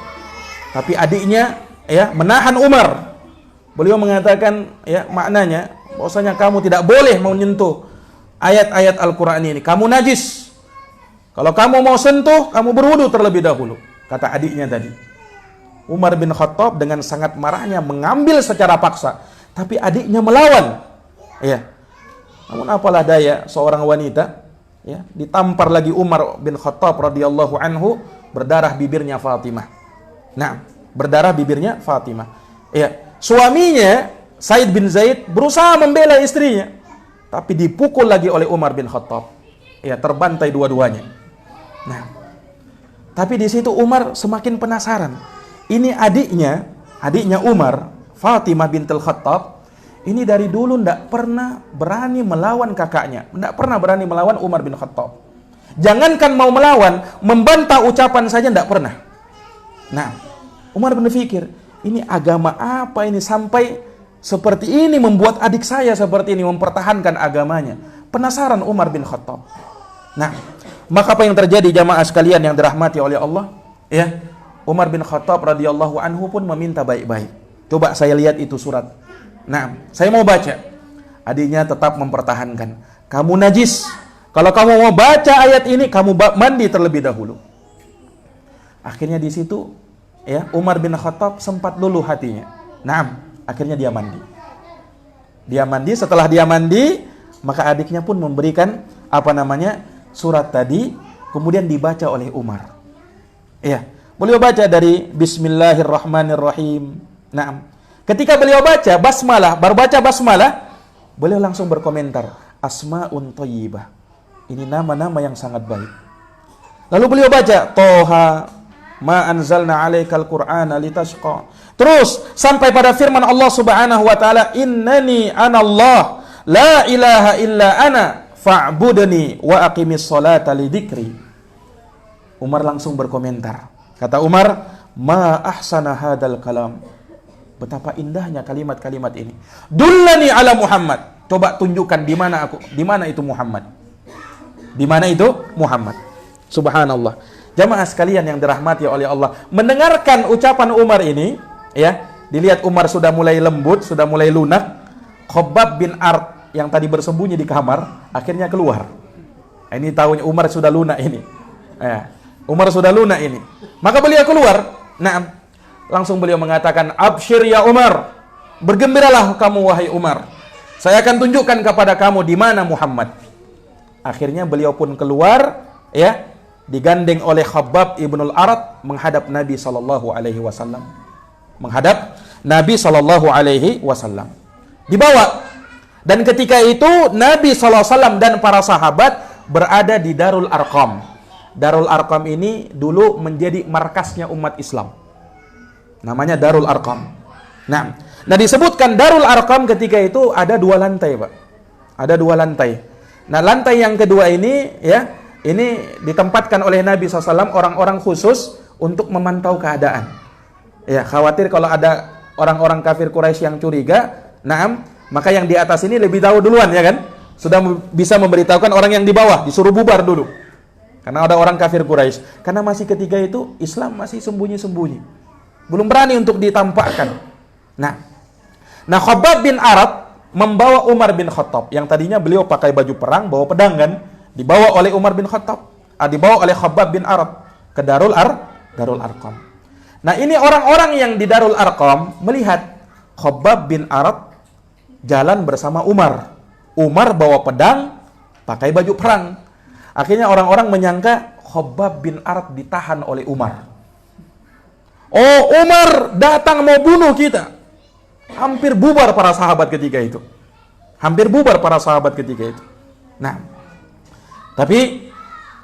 Tapi adiknya ya menahan Umar. Beliau mengatakan ya maknanya bahwasanya kamu tidak boleh menyentuh ayat-ayat Al-Qur'an ini. Kamu najis. Kalau kamu mau sentuh, kamu berwudu terlebih dahulu, kata adiknya tadi. Umar bin Khattab dengan sangat marahnya mengambil secara paksa, tapi adiknya melawan. Ya. Namun apalah daya seorang wanita, ya, ditampar lagi Umar bin Khattab radhiyallahu anhu, berdarah bibirnya Fatimah. Nah, berdarah bibirnya Fatimah. Ya, suaminya Said bin Zaid berusaha membela istrinya, tapi dipukul lagi oleh Umar bin Khattab. Ya, terbantai dua-duanya. Nah, tapi di situ Umar semakin penasaran. Ini adiknya Umar, Fatimah bintul Khattab, ini dari dulu tidak pernah berani melawan kakaknya, tidak pernah berani melawan Umar bin Khattab. Jangankan mau melawan, membantah ucapan saja tidak pernah. Nah, Umar berpikir, ini agama apa ini sampai seperti ini membuat adik saya seperti ini mempertahankan agamanya. Penasaran Umar bin Khattab. Nah, maka apa yang terjadi jamaah sekalian yang dirahmati oleh Allah? Ya, Umar bin Khattab radhiyallahu anhu pun meminta baik-baik. Coba saya lihat itu surat. Nah, saya mau baca. Adiknya tetap mempertahankan. Kamu najis. Kalau kamu mau baca ayat ini, kamu mandi terlebih dahulu. Akhirnya di situ, ya, Umar bin Khattab sempat luluh hatinya. Nah, akhirnya dia mandi. Dia mandi. Setelah dia mandi, maka adiknya pun memberikan surat tadi, kemudian dibaca oleh Umar. Ya, beliau baca dari Bismillahirrahmanirrahim. Nah, ketika beliau baca basmalah, baru baca basmalah, beliau langsung berkomentar, asmaun thayyibah. Ini nama-nama yang sangat baik. Lalu beliau baca, Toha ma anzalna 'alaikal qur'ana litashqa. Terus sampai pada firman Allah Subhanahu wa taala, innani anallah la ilaha illa ana fa'budni wa aqimis sholata li dzikri. Umar langsung berkomentar. Kata Umar, ma ahsana hadal kalam. Betapa indahnya kalimat-kalimat ini. Dullani ala Muhammad. Coba tunjukkan di mana itu Muhammad. Di mana itu Muhammad. Subhanallah. Jamaah sekalian yang dirahmati oleh Allah, mendengarkan ucapan Umar ini, ya, dilihat Umar sudah mulai lembut, sudah mulai lunak. Khabbab bin Art yang tadi bersembunyi di kamar, akhirnya keluar. Ini tahunya Umar sudah lunak ini. Ya, Umar sudah lunak ini. Maka beliau keluar. Nah, langsung beliau mengatakan, Abshir ya Umar. Bergembiralah kamu wahai Umar. Saya akan tunjukkan kepada kamu di mana Muhammad. Akhirnya beliau pun keluar, ya, digandeng oleh Khabbab ibnul Arat menghadap Nabi SAW. Menghadap Nabi SAW. Dibawa. Dan ketika itu Nabi SAW dan para sahabat berada di Darul Arqam. Darul Arqam ini dulu menjadi markasnya umat Islam. Namanya Darul Arqam. Nah, disebutkan Darul Arqam ketika itu ada 2 lantai, Pak. Ada 2 lantai. Nah, lantai yang kedua ini, ya, ini ditempatkan oleh Nabi SAW orang-orang khusus untuk memantau keadaan. Ya, khawatir kalau ada orang-orang kafir Quraisy yang curiga, maka yang di atas ini lebih tahu duluan, ya kan? Sudah bisa memberitahukan orang yang di bawah, disuruh bubar dulu. Karena ada orang kafir Quraisy. Karena masih ketika itu Islam masih sembunyi-sembunyi. Belum berani untuk ditampakkan. Nah, Khabbab bin Arat membawa Umar bin Khattab. Yang tadinya beliau pakai baju perang, bawa pedang kan? Dibawa oleh Umar bin Khattab. Dibawa oleh Khabbab bin Arat ke Darul Arqam. Nah, ini orang-orang yang di Darul Arqam melihat Khabbab bin Arat jalan bersama Umar. Umar bawa pedang, pakai baju perang. Akhirnya orang-orang menyangka Khabbab bin Arat ditahan oleh Umar. Oh, Umar datang mau bunuh kita. Hampir bubar para sahabat ketika itu. Nah, tapi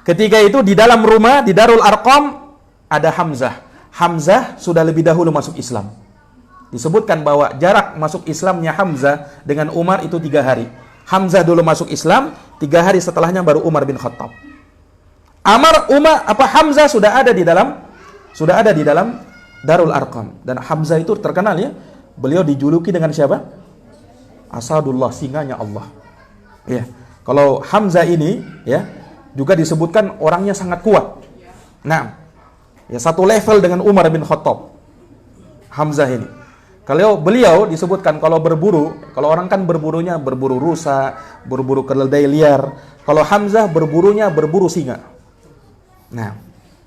ketika itu di dalam rumah, di Darul Arqam, ada Hamzah. Hamzah sudah lebih dahulu masuk Islam. Disebutkan bahwa jarak masuk Islamnya Hamzah dengan Umar itu 3 hari. Hamzah dulu masuk Islam, 3 hari setelahnya baru Umar bin Khattab. Hamzah sudah ada di dalam Darul Arqam. Dan Hamzah itu terkenal, ya. Beliau dijuluki dengan siapa? Asadullah, singanya Allah. Ya. Kalau Hamzah ini, ya, juga disebutkan orangnya sangat kuat. Nah, Ya, satu level dengan Umar bin Khattab. Hamzah ini. Kalau beliau disebutkan kalau berburu, kalau orang kan berburunya berburu rusa, berburu keledai liar. Kalau Hamzah berburunya berburu singa. Nah,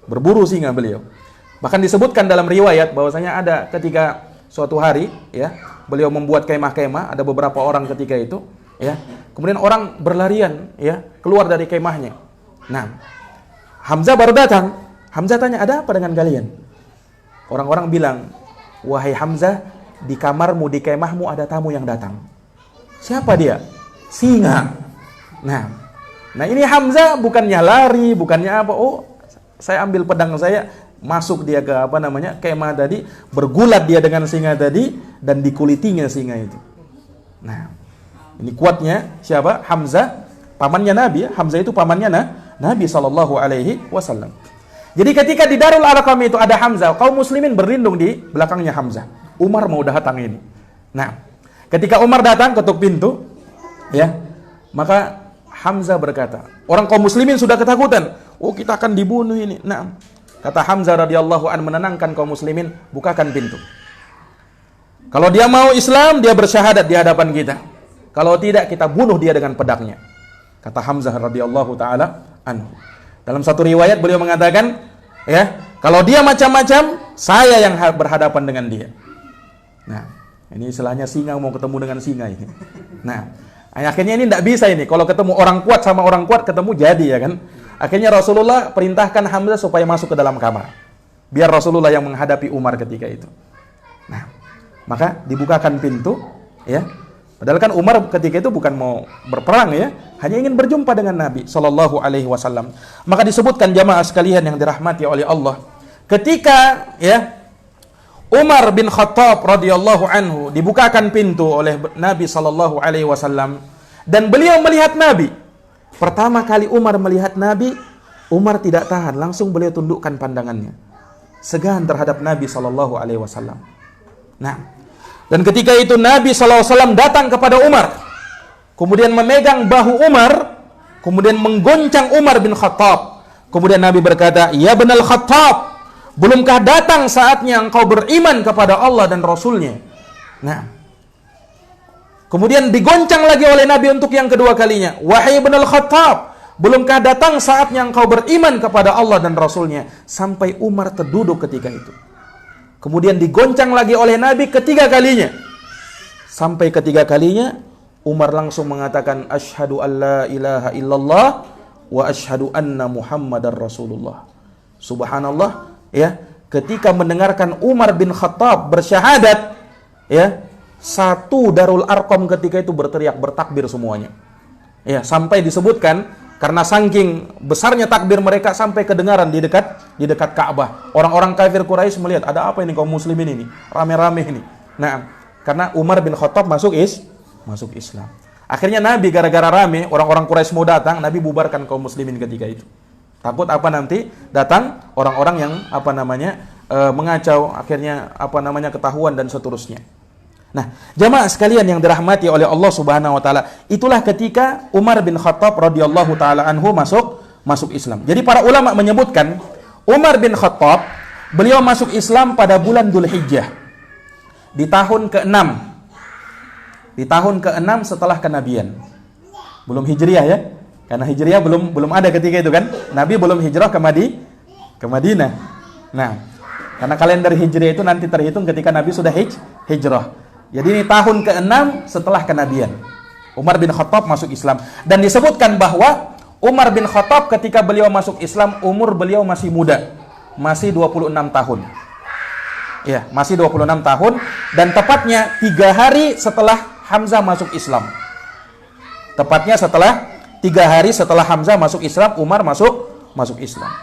berburu singa beliau. Bahkan disebutkan dalam riwayat bahwasanya ada ketika suatu hari, ya, beliau membuat kemah-kemah, ada beberapa orang ketika itu, ya. Kemudian orang berlarian, ya, keluar dari kemahnya. Nah, Hamzah baru datang. Hamzah tanya, ada apa dengan kalian? Orang-orang bilang, wahai Hamzah, di kamarmu, di kemahmu ada tamu yang datang. Siapa dia? Singa. Nah ini Hamzah bukannya lari, bukannya apa. Oh, saya ambil pedang saya, masuk dia ke kemah tadi, bergulat dia dengan singa tadi, dan dikulitinya singa itu. Nah, ini kuatnya siapa? Hamzah, pamannya Nabi. Hamzah itu pamannya Nabi SAW. Jadi ketika di Darul Arqam itu ada Hamzah, kaum muslimin berlindung di belakangnya Hamzah. Umar mau datang ini. Nah, ketika Umar datang ketuk pintu, ya, maka Hamzah berkata, orang kaum muslimin sudah ketakutan. Oh, kita akan dibunuh ini. Nah, kata Hamzah radhiyallahu an menenangkan kaum muslimin, bukakan pintu. Kalau dia mau Islam, dia bersyahadat di hadapan kita. Kalau tidak, kita bunuh dia dengan pedangnya. Kata Hamzah radhiyallahu taala anhu. Dalam satu riwayat beliau mengatakan, ya, kalau dia macam-macam, saya yang berhadapan dengan dia. Nah, ini istilahnya singa mau ketemu dengan singa ini. Nah, akhirnya ini tidak bisa ini. Kalau ketemu orang kuat sama orang kuat ketemu jadi, ya kan? Akhirnya Rasulullah perintahkan Hamzah supaya masuk ke dalam kamar. Biar Rasulullah yang menghadapi Umar ketika itu. Nah, maka dibukakan pintu, ya. Padahal kan Umar ketika itu bukan mau berperang, ya, hanya ingin berjumpa dengan Nabi Shallallahu Alaihi Wasallam. Maka disebutkan jamaah sekalian yang dirahmati oleh Allah, ketika, ya, Umar bin Khattab radhiyallahu anhu dibukakan pintu oleh Nabi Shallallahu Alaihi Wasallam dan beliau melihat Nabi. Pertama kali Umar melihat Nabi, Umar tidak tahan, langsung beliau tundukkan pandangannya, segan terhadap Nabi Shallallahu Alaihi Wasallam. Nah, dan ketika itu Nabi SAW datang kepada Umar, kemudian memegang bahu Umar, kemudian menggoncang Umar bin Khattab. Kemudian Nabi berkata, ya Ibnal Khattab, belumkah datang saatnya engkau beriman kepada Allah dan Rasulnya? Nah, kemudian digoncang lagi oleh Nabi untuk yang kedua kalinya, wahai Ibnal Khattab, belumkah datang saatnya engkau beriman kepada Allah dan Rasulnya? Sampai Umar terduduk ketika itu. Kemudian digoncang lagi oleh Nabi ketiga kalinya. Sampai ketiga kalinya Umar langsung mengatakan, asyhadu an la ilaha illallah wa asyhadu anna Muhammadar Rasulullah. Subhanallah, ya, ketika mendengarkan Umar bin Khattab bersyahadat, ya, satu Darul Arqam ketika itu berteriak, bertakbir semuanya. Ya, sampai disebutkan karena saking besarnya takbir mereka sampai kedengaran di dekat Ka'bah. Orang-orang kafir Quraisy melihat, ada apa ini kaum muslimin ini? Rame-rame ini. Nah, karena Umar bin Khattab masuk Islam. Akhirnya Nabi gara-gara rame, orang-orang Quraisy mau datang, Nabi bubarkan kaum muslimin ketika itu. Takut apa nanti datang orang-orang yang mengacau, akhirnya ketahuan dan seterusnya. Nah, jamaah sekalian yang dirahmati oleh Allah Subhanahu wa taala, itulah ketika Umar bin Khattab radhiyallahu taala anhu masuk Islam. Jadi para ulama menyebutkan Umar bin Khattab beliau masuk Islam pada bulan Dzulhijjah di tahun ke-6. Di tahun ke-6 setelah kenabian. Belum Hijriah, ya. Karena Hijriah belum ada ketika itu kan. Nabi belum hijrah ke Madinah. Nah, karena kalender Hijriah itu nanti terhitung ketika Nabi sudah hijrah. Jadi ini tahun ke-6 setelah kenabian. Umar bin Khattab masuk Islam. Dan disebutkan bahwa Umar bin Khattab ketika beliau masuk Islam, umur beliau masih muda. Masih 26 tahun. Ya, masih 26 tahun. Dan tepatnya 3 hari setelah Hamzah masuk Islam. Tepatnya setelah 3 hari setelah Hamzah masuk Islam, Umar masuk Islam.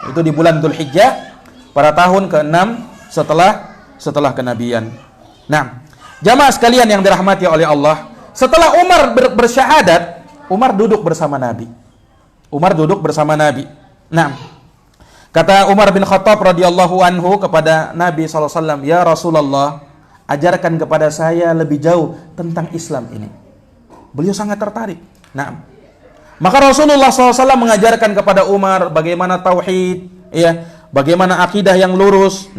Itu di bulan Dzulhijjah pada tahun ke-6 setelah kenabian. Nah, jamaah sekalian yang dirahmati oleh Allah, setelah Umar bersyahadat, Umar duduk bersama Nabi. Nah, kata Umar bin Khattab radhiyallahu anhu kepada Nabi SAW, ya Rasulullah, ajarkan kepada saya lebih jauh tentang Islam ini. Beliau sangat tertarik. Nah, maka Rasulullah SAW mengajarkan kepada Umar bagaimana tauhid, ya, bagaimana akidah yang lurus,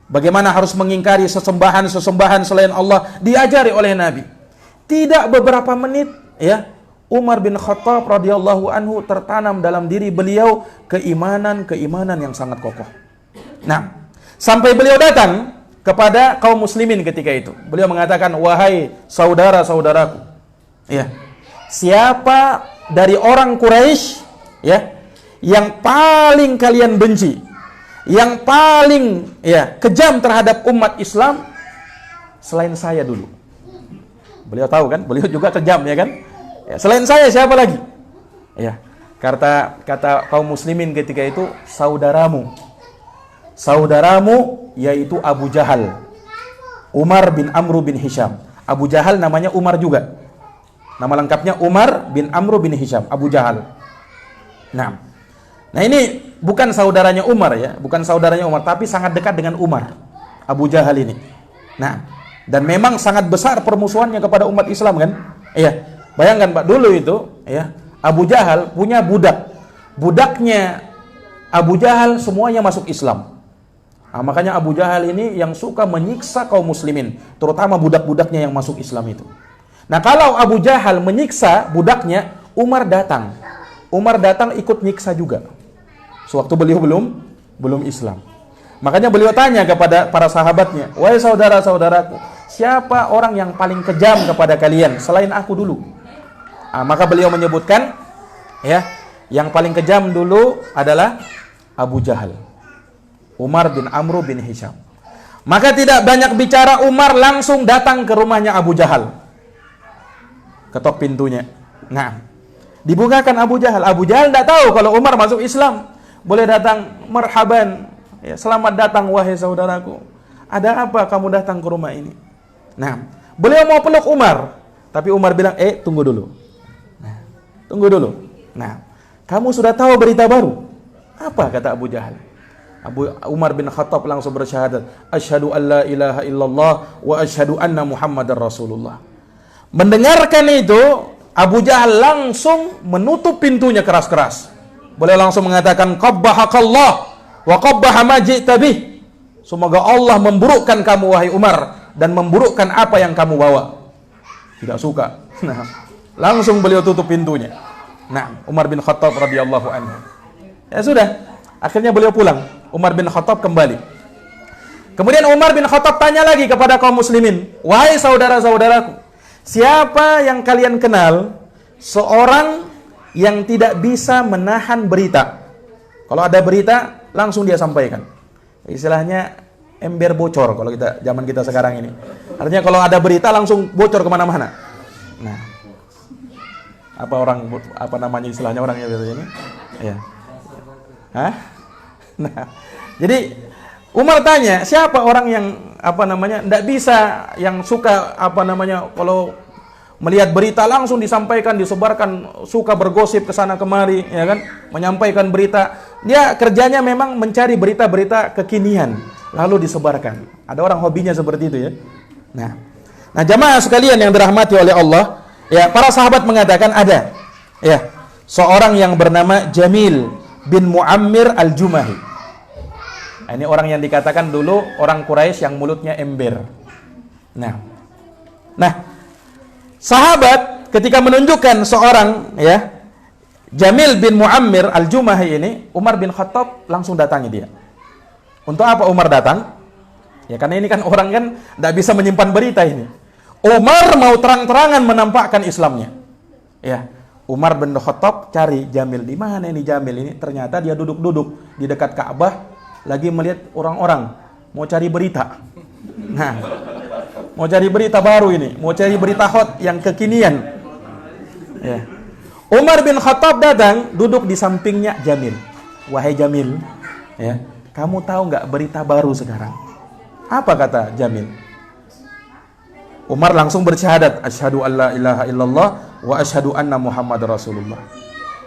bagaimana harus mengingkari sesembahan selain Allah, diajari oleh Nabi. Tidak beberapa menit, ya, Umar bin Khattab radhiyallahu anhu tertanam dalam diri beliau keimanan yang sangat kokoh. Nah, sampai beliau datang kepada kaum muslimin ketika itu. Beliau mengatakan, "Wahai saudara-saudaraku, ya, siapa dari orang Quraisy, ya, yang paling kalian benci, yang paling, ya, kejam terhadap umat Islam selain saya dulu?" Beliau tahu kan, beliau juga kejam, ya kan? Ya, selain saya siapa lagi? Ya, kata kaum muslimin ketika itu, saudaramu yaitu Abu Jahal, Umar bin Amr bin Hisham. Abu Jahal namanya Umar juga. Nama lengkapnya Umar bin Amr bin Hisham, Abu Jahal. Nah ini bukan saudaranya Umar, ya, bukan saudaranya Umar, tapi sangat dekat dengan Umar, Abu Jahal ini. Nah, dan memang sangat besar permusuhannya kepada umat Islam, kan? Iya. Bayangkan Pak, dulu itu, ya, Abu Jahal punya budaknya Abu Jahal semuanya masuk Islam. Nah, makanya Abu Jahal ini yang suka menyiksa kaum muslimin, terutama budak-budaknya yang masuk Islam itu. Nah, kalau Abu Jahal menyiksa budaknya, Umar datang ikut nyiksa juga. Sewaktu beliau belum Islam. Makanya beliau tanya kepada para sahabatnya, "Wahai saudara-saudaraku, siapa orang yang paling kejam kepada kalian selain aku dulu?" Nah, maka beliau menyebutkan, ya, yang paling kejam dulu adalah Abu Jahal, Umar bin Amr bin Hisham. Maka tidak banyak bicara, Umar langsung datang ke rumahnya Abu Jahal. Ketok pintunya. Nah, dibukakan Abu Jahal. Abu Jahal tidak tahu kalau Umar masuk Islam. Boleh datang, "Marhaban, ya, selamat datang wahai saudaraku. Ada apa kamu datang ke rumah ini?" Nah, beliau mau peluk Umar, tapi Umar bilang, "Tunggu dulu. Nah, kamu sudah tahu berita baru?" "Apa?" kata Abu Jahal. Umar bin Khattab langsung bersyahadat, "Asyhadu an la ilaha illallah wa asyhadu anna Muhammadar Rasulullah." Mendengarkan itu, Abu Jahal langsung menutup pintunya keras-keras. Beliau langsung mengatakan, "Qabbahakallah wa qabbaha ma ji'ta bih." Semoga Allah memburukkan kamu wahai Umar dan memburukkan apa yang kamu bawa. Tidak suka. Nah, langsung beliau tutup pintunya. Nah, Umar bin Khattab radhiyallahu anhu. Ya sudah, akhirnya beliau pulang. Umar bin Khattab kembali. Kemudian Umar bin Khattab tanya lagi kepada kaum muslimin, "Wahai saudara-saudaraku, siapa yang kalian kenal seorang yang tidak bisa menahan berita? Kalau ada berita, langsung dia sampaikan." Istilahnya ember bocor kalau zaman kita sekarang ini. Artinya kalau ada berita langsung bocor kemana-mana. Nah, apa namanya istilahnya orangnya ini? Ya. Hah? Nah, jadi Umar tanya, siapa orang yang tidak bisa, yang suka kalau melihat berita langsung disampaikan, disebarkan, suka bergosip ke sana kemari, ya kan? Menyampaikan berita. Dia kerjanya memang mencari berita-berita kekinian lalu disebarkan. Ada orang hobinya seperti itu, ya. Nah, jamaah sekalian yang dirahmati oleh Allah, ya, para sahabat mengatakan ada, ya, seorang yang bernama Jamil bin Muammir al-Jumahi. Nah, ini orang yang dikatakan dulu orang Quraisy yang mulutnya ember. Nah, sahabat ketika menunjukkan seorang, ya, Jamil bin Muammir al-Jumahi ini, Umar bin Khattab langsung datangi dia. Untuk apa Umar datang? Ya, karena ini kan orang kan tidak bisa menyimpan berita ini. Umar mau terang-terangan menampakkan Islamnya. Ya, Umar bin Khattab cari Jamil. Di mana ini Jamil ini? Ternyata dia duduk-duduk di dekat Ka'bah lagi melihat orang-orang mau cari berita. Nah, mau cari berita baru ini, mau cari berita hot yang kekinian. Ya. Umar bin Khattab datang, duduk di sampingnya Jamil. "Wahai Jamil, ya, kamu tahu nggak berita baru sekarang?" "Apa?" kata Jamil. Umar langsung bersyahadat, "Asyhadu an la ilaha illallah wa asyhadu anna Muhammadar Rasulullah."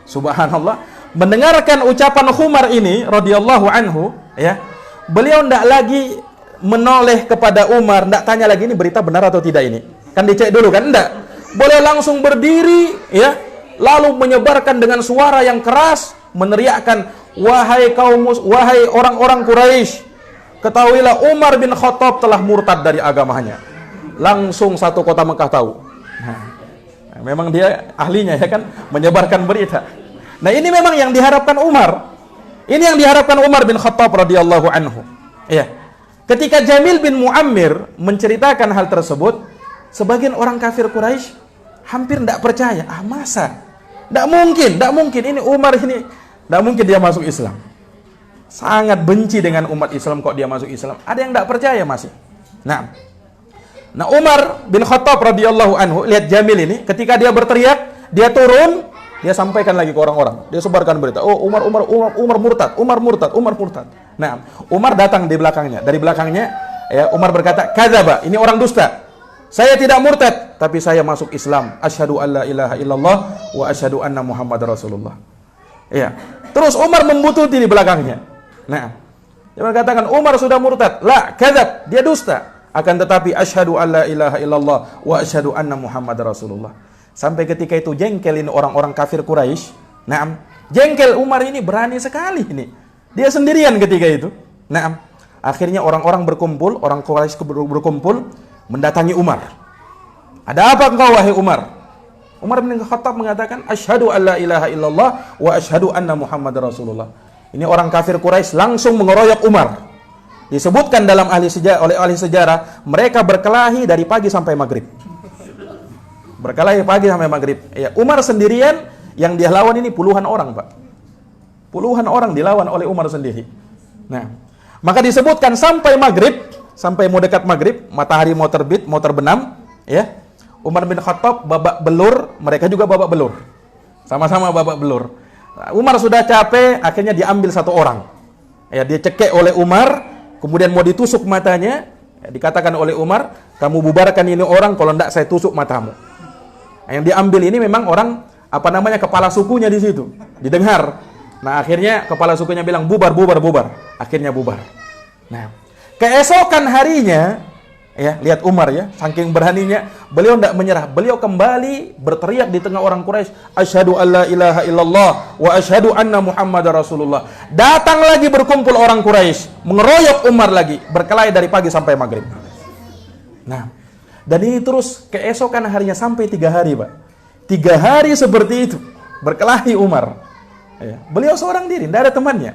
Subhanallah, mendengarkan ucapan Umar ini radhiyallahu anhu, ya, beliau tidak lagi menoleh kepada Umar, tidak tanya lagi ini berita benar atau tidak ini. Kan dicek dulu kan? Tidak. Beliau langsung berdiri, ya, lalu menyebarkan dengan suara yang keras, meneriakkan, wahai orang-orang Quraisy, ketahuilah Umar bin Khattab telah murtad dari agamanya. Langsung satu kota Mekah tahu. Nah, memang dia ahlinya ya kan, menyebarkan berita. Nah, ini memang yang diharapkan Umar. Ini yang diharapkan Umar bin Khattab radhiyallahu anhu. Ya. Ketika Jamil bin Muammir menceritakan hal tersebut, sebagian orang kafir Quraisy hampir tidak percaya. Masa? Tidak mungkin. Ini Umar ini, tidak mungkin dia masuk Islam. Sangat benci dengan umat Islam kok dia masuk Islam. Ada yang tidak percaya masih. Nah, Umar bin Khattab radhiyallahu anhu, lihat Jamil ini, ketika dia berteriak, dia turun, dia sampaikan lagi ke orang-orang. Dia sebarkan berita. Oh, Umar murtad. Nah, Umar datang di belakangnya. Dari belakangnya, ya, Umar berkata, "Kadzaba, ini orang dusta. Saya tidak murtad, tapi saya masuk Islam. Asyhadu an la ilaha illallah wa asyhadu anna Muhammad Rasulullah." Ya. Terus Umar membututi di belakangnya. Nah, dia mengatakan Umar sudah murtad. La, kadzab, dia dusta. Akan tetapi asyhadu an la ilaha illallah wa asyhadu anna Muhammad Rasulullah. Sampai ketika itu jengkel ini orang-orang kafir Quraisy. Nah, jengkel Umar ini berani sekali ini. Dia sendirian ketika itu. Nah, akhirnya orang-orang berkumpul, orang Quraisy berkumpul mendatangi Umar. Ada apa engkau wahai Umar? Umar bin Khattab mengatakan asyhadu an la ilaha illallah wa asyhadu anna Muhammad Rasulullah. Ini orang kafir Quraisy langsung mengeroyok Umar. Disebutkan dalam oleh ahli sejarah, mereka berkelahi dari pagi sampai maghrib. Berkelahi pagi sampai maghrib. Ya, Umar sendirian, yang dia lawan ini puluhan orang, Pak. Puluhan orang dilawan oleh Umar sendiri. Nah, maka disebutkan sampai maghrib, sampai mau dekat maghrib, matahari mau terbit, mau terbenam, ya. Umar bin Khattab babak belur, mereka juga babak belur. Sama-sama babak belur. Umar sudah capek, akhirnya diambil satu orang. Ya, dia cekek oleh Umar. Kemudian mau ditusuk matanya, ya, dikatakan oleh Umar, kamu bubarkan ini orang, kalau tidak saya tusuk matamu. Nah, yang diambil ini memang orang, kepala sukunya di situ, didengar. Nah, akhirnya kepala sukunya bilang, bubar. Akhirnya bubar. Nah, keesokan harinya, ya, lihat Umar ya, saking beraninya, beliau tidak menyerah. Beliau kembali berteriak di tengah orang Quraisy, asyhadu an la ilaha illallah wa asyhadu anna Muhammad Rasulullah. Datang lagi berkumpul orang Quraisy, mengeroyok Umar lagi, berkelahi dari pagi sampai maghrib. Nah, dan ini terus keesokan harinya sampai 3 hari, Pak. 3 hari seperti itu, berkelahi Umar. Ya, beliau seorang diri, tidak ada temannya.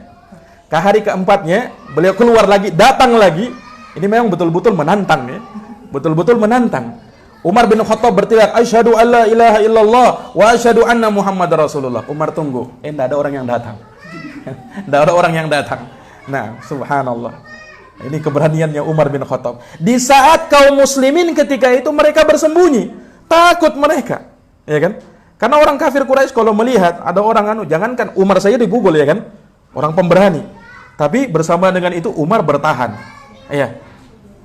Ke hari keempatnya, beliau keluar lagi, datang lagi. Ini memang betul-betul menantang ya. Betul-betul menantang. Umar bin Khattab berteriak, asyhadu an la ilaha illallah wa asyhadu anna Muhammad Rasulullah. Umar tunggu. Tidak ada orang yang datang. Tidak ada orang yang datang. Nah, subhanallah. Ini keberaniannya Umar bin Khattab. Di saat kaum muslimin ketika itu mereka bersembunyi. Takut mereka. Ya kan? Karena orang kafir Quraisy kalau melihat ada orang jangankan Umar saja dipukul ya kan? Orang pemberani. Tapi bersama dengan itu Umar bertahan. Ya.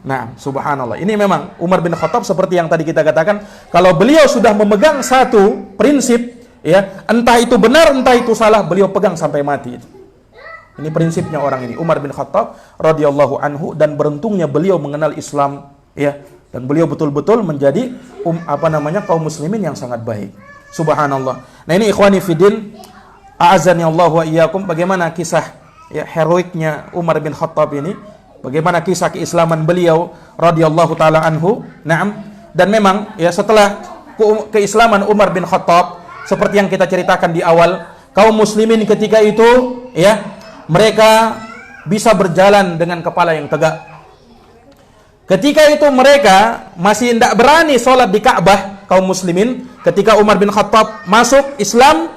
Nah, subhanallah. Ini memang Umar bin Khattab seperti yang tadi kita katakan, kalau beliau sudah memegang satu prinsip, ya, entah itu benar, entah itu salah, beliau pegang sampai mati. Ini prinsipnya orang ini, Umar bin Khattab radhiyallahu anhu, dan beruntungnya beliau mengenal Islam, ya, dan beliau betul-betul menjadi kaum muslimin yang sangat baik. Subhanallah. Nah, ini ikhwani fidin, a'azani Allah wa iyyakum, bagaimana kisah ya heroiknya Umar bin Khattab ini. Bagaimana kisah keislaman beliau radhiyallahu taala anhu. Naam. Dan memang ya setelah keislaman Umar bin Khattab seperti yang kita ceritakan di awal, kaum muslimin ketika itu ya mereka bisa berjalan dengan kepala yang tegak. Ketika itu mereka masih tidak berani sholat di Ka'bah, kaum muslimin. Ketika Umar bin Khattab masuk Islam,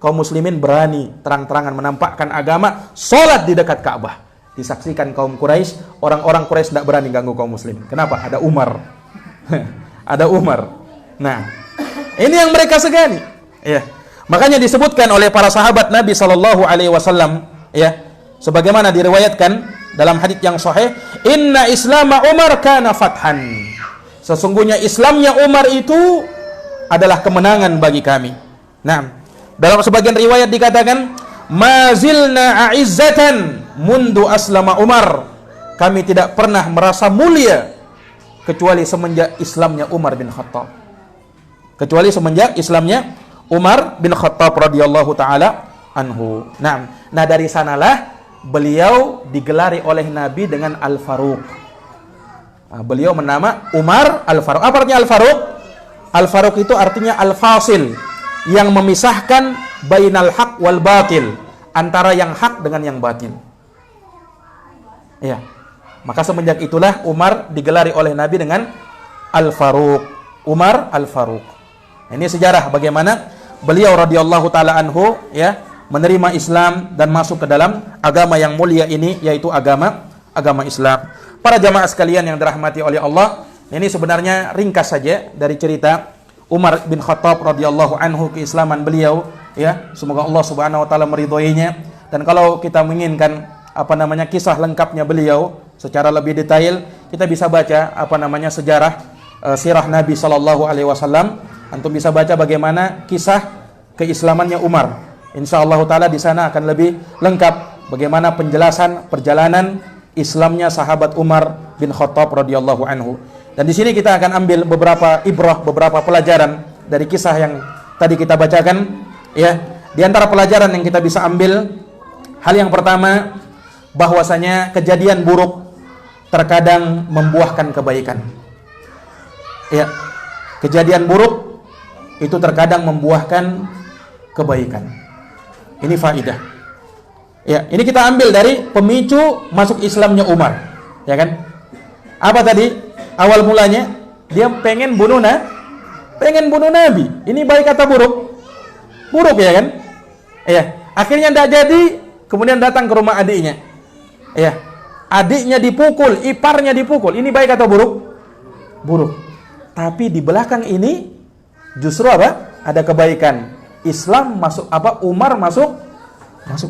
kaum muslimin berani terang-terangan menampakkan agama, sholat di dekat Ka'bah. Disaksikan kaum Quraisy, orang-orang Quraisy tidak berani ganggu kaum muslim. Kenapa? Ada Umar. Ada Umar. Nah, ini yang mereka segani. Ya. Makanya disebutkan oleh para sahabat Nabi sallallahu alaihi wasallam, ya, sebagaimana diriwayatkan dalam hadits yang sahih, inna Islam Umar kana fathan. Sesungguhnya Islamnya Umar itu adalah kemenangan bagi kami. Nah, dalam sebagian riwayat dikatakan, mazilna a'izzatan mundu aslama Umar. Kami tidak pernah merasa mulia kecuali semenjak Islamnya Umar bin Khattab. Kecuali semenjak Islamnya Umar bin Khattab radhiyallahu taala anhu. Nah dari sanalah beliau digelari oleh Nabi dengan Al-Faruq. Beliau menama Umar Al-Faruq. Apa artinya Al-Faruq? Al-Faruq itu artinya Al-Fasil, yang memisahkan bainal haq wal batil, antara yang hak dengan yang batil. Ya. Maka semenjak itulah Umar digelari oleh Nabi dengan Al-Faruq. Umar Al-Faruq. Ini sejarah bagaimana beliau radhiyallahu taala anhu ya menerima Islam dan masuk ke dalam agama yang mulia ini, yaitu agama Islam. Para jamaah sekalian yang dirahmati oleh Allah, ini sebenarnya ringkas saja dari cerita Umar bin Khattab radhiyallahu anhu, keislaman beliau ya. Semoga Allah Subhanahu wa taala meridhoinya. Dan kalau kita menginginkan kisah lengkapnya beliau secara lebih detail, kita bisa baca sejarah sirah Nabi sallallahu alaihi wasallam. Antum bisa baca bagaimana kisah keislamannya Umar. Insyaallah taala di sana akan lebih lengkap bagaimana penjelasan perjalanan Islamnya sahabat Umar bin Khattab radhiyallahu anhu. Dan di sini kita akan ambil beberapa ibrah, beberapa pelajaran dari kisah yang tadi kita bacakan ya. Di antara pelajaran yang kita bisa ambil, hal yang pertama, bahwasanya kejadian buruk terkadang membuahkan kebaikan. Ya. Kejadian buruk itu terkadang membuahkan kebaikan. Ini faidah. Ya, ini kita ambil dari pemicu masuk Islamnya Umar, ya kan? Apa tadi? Awal mulanya dia pengen bunuh Nabi. Ini baik atau buruk? Buruk, ya kan? Ya, akhirnya tidak jadi, kemudian datang ke rumah adiknya. Ya. Adiknya dipukul, iparnya dipukul. Ini baik atau buruk? Buruk. Tapi di belakang ini justru apa? Ada kebaikan. Islam masuk Umar masuk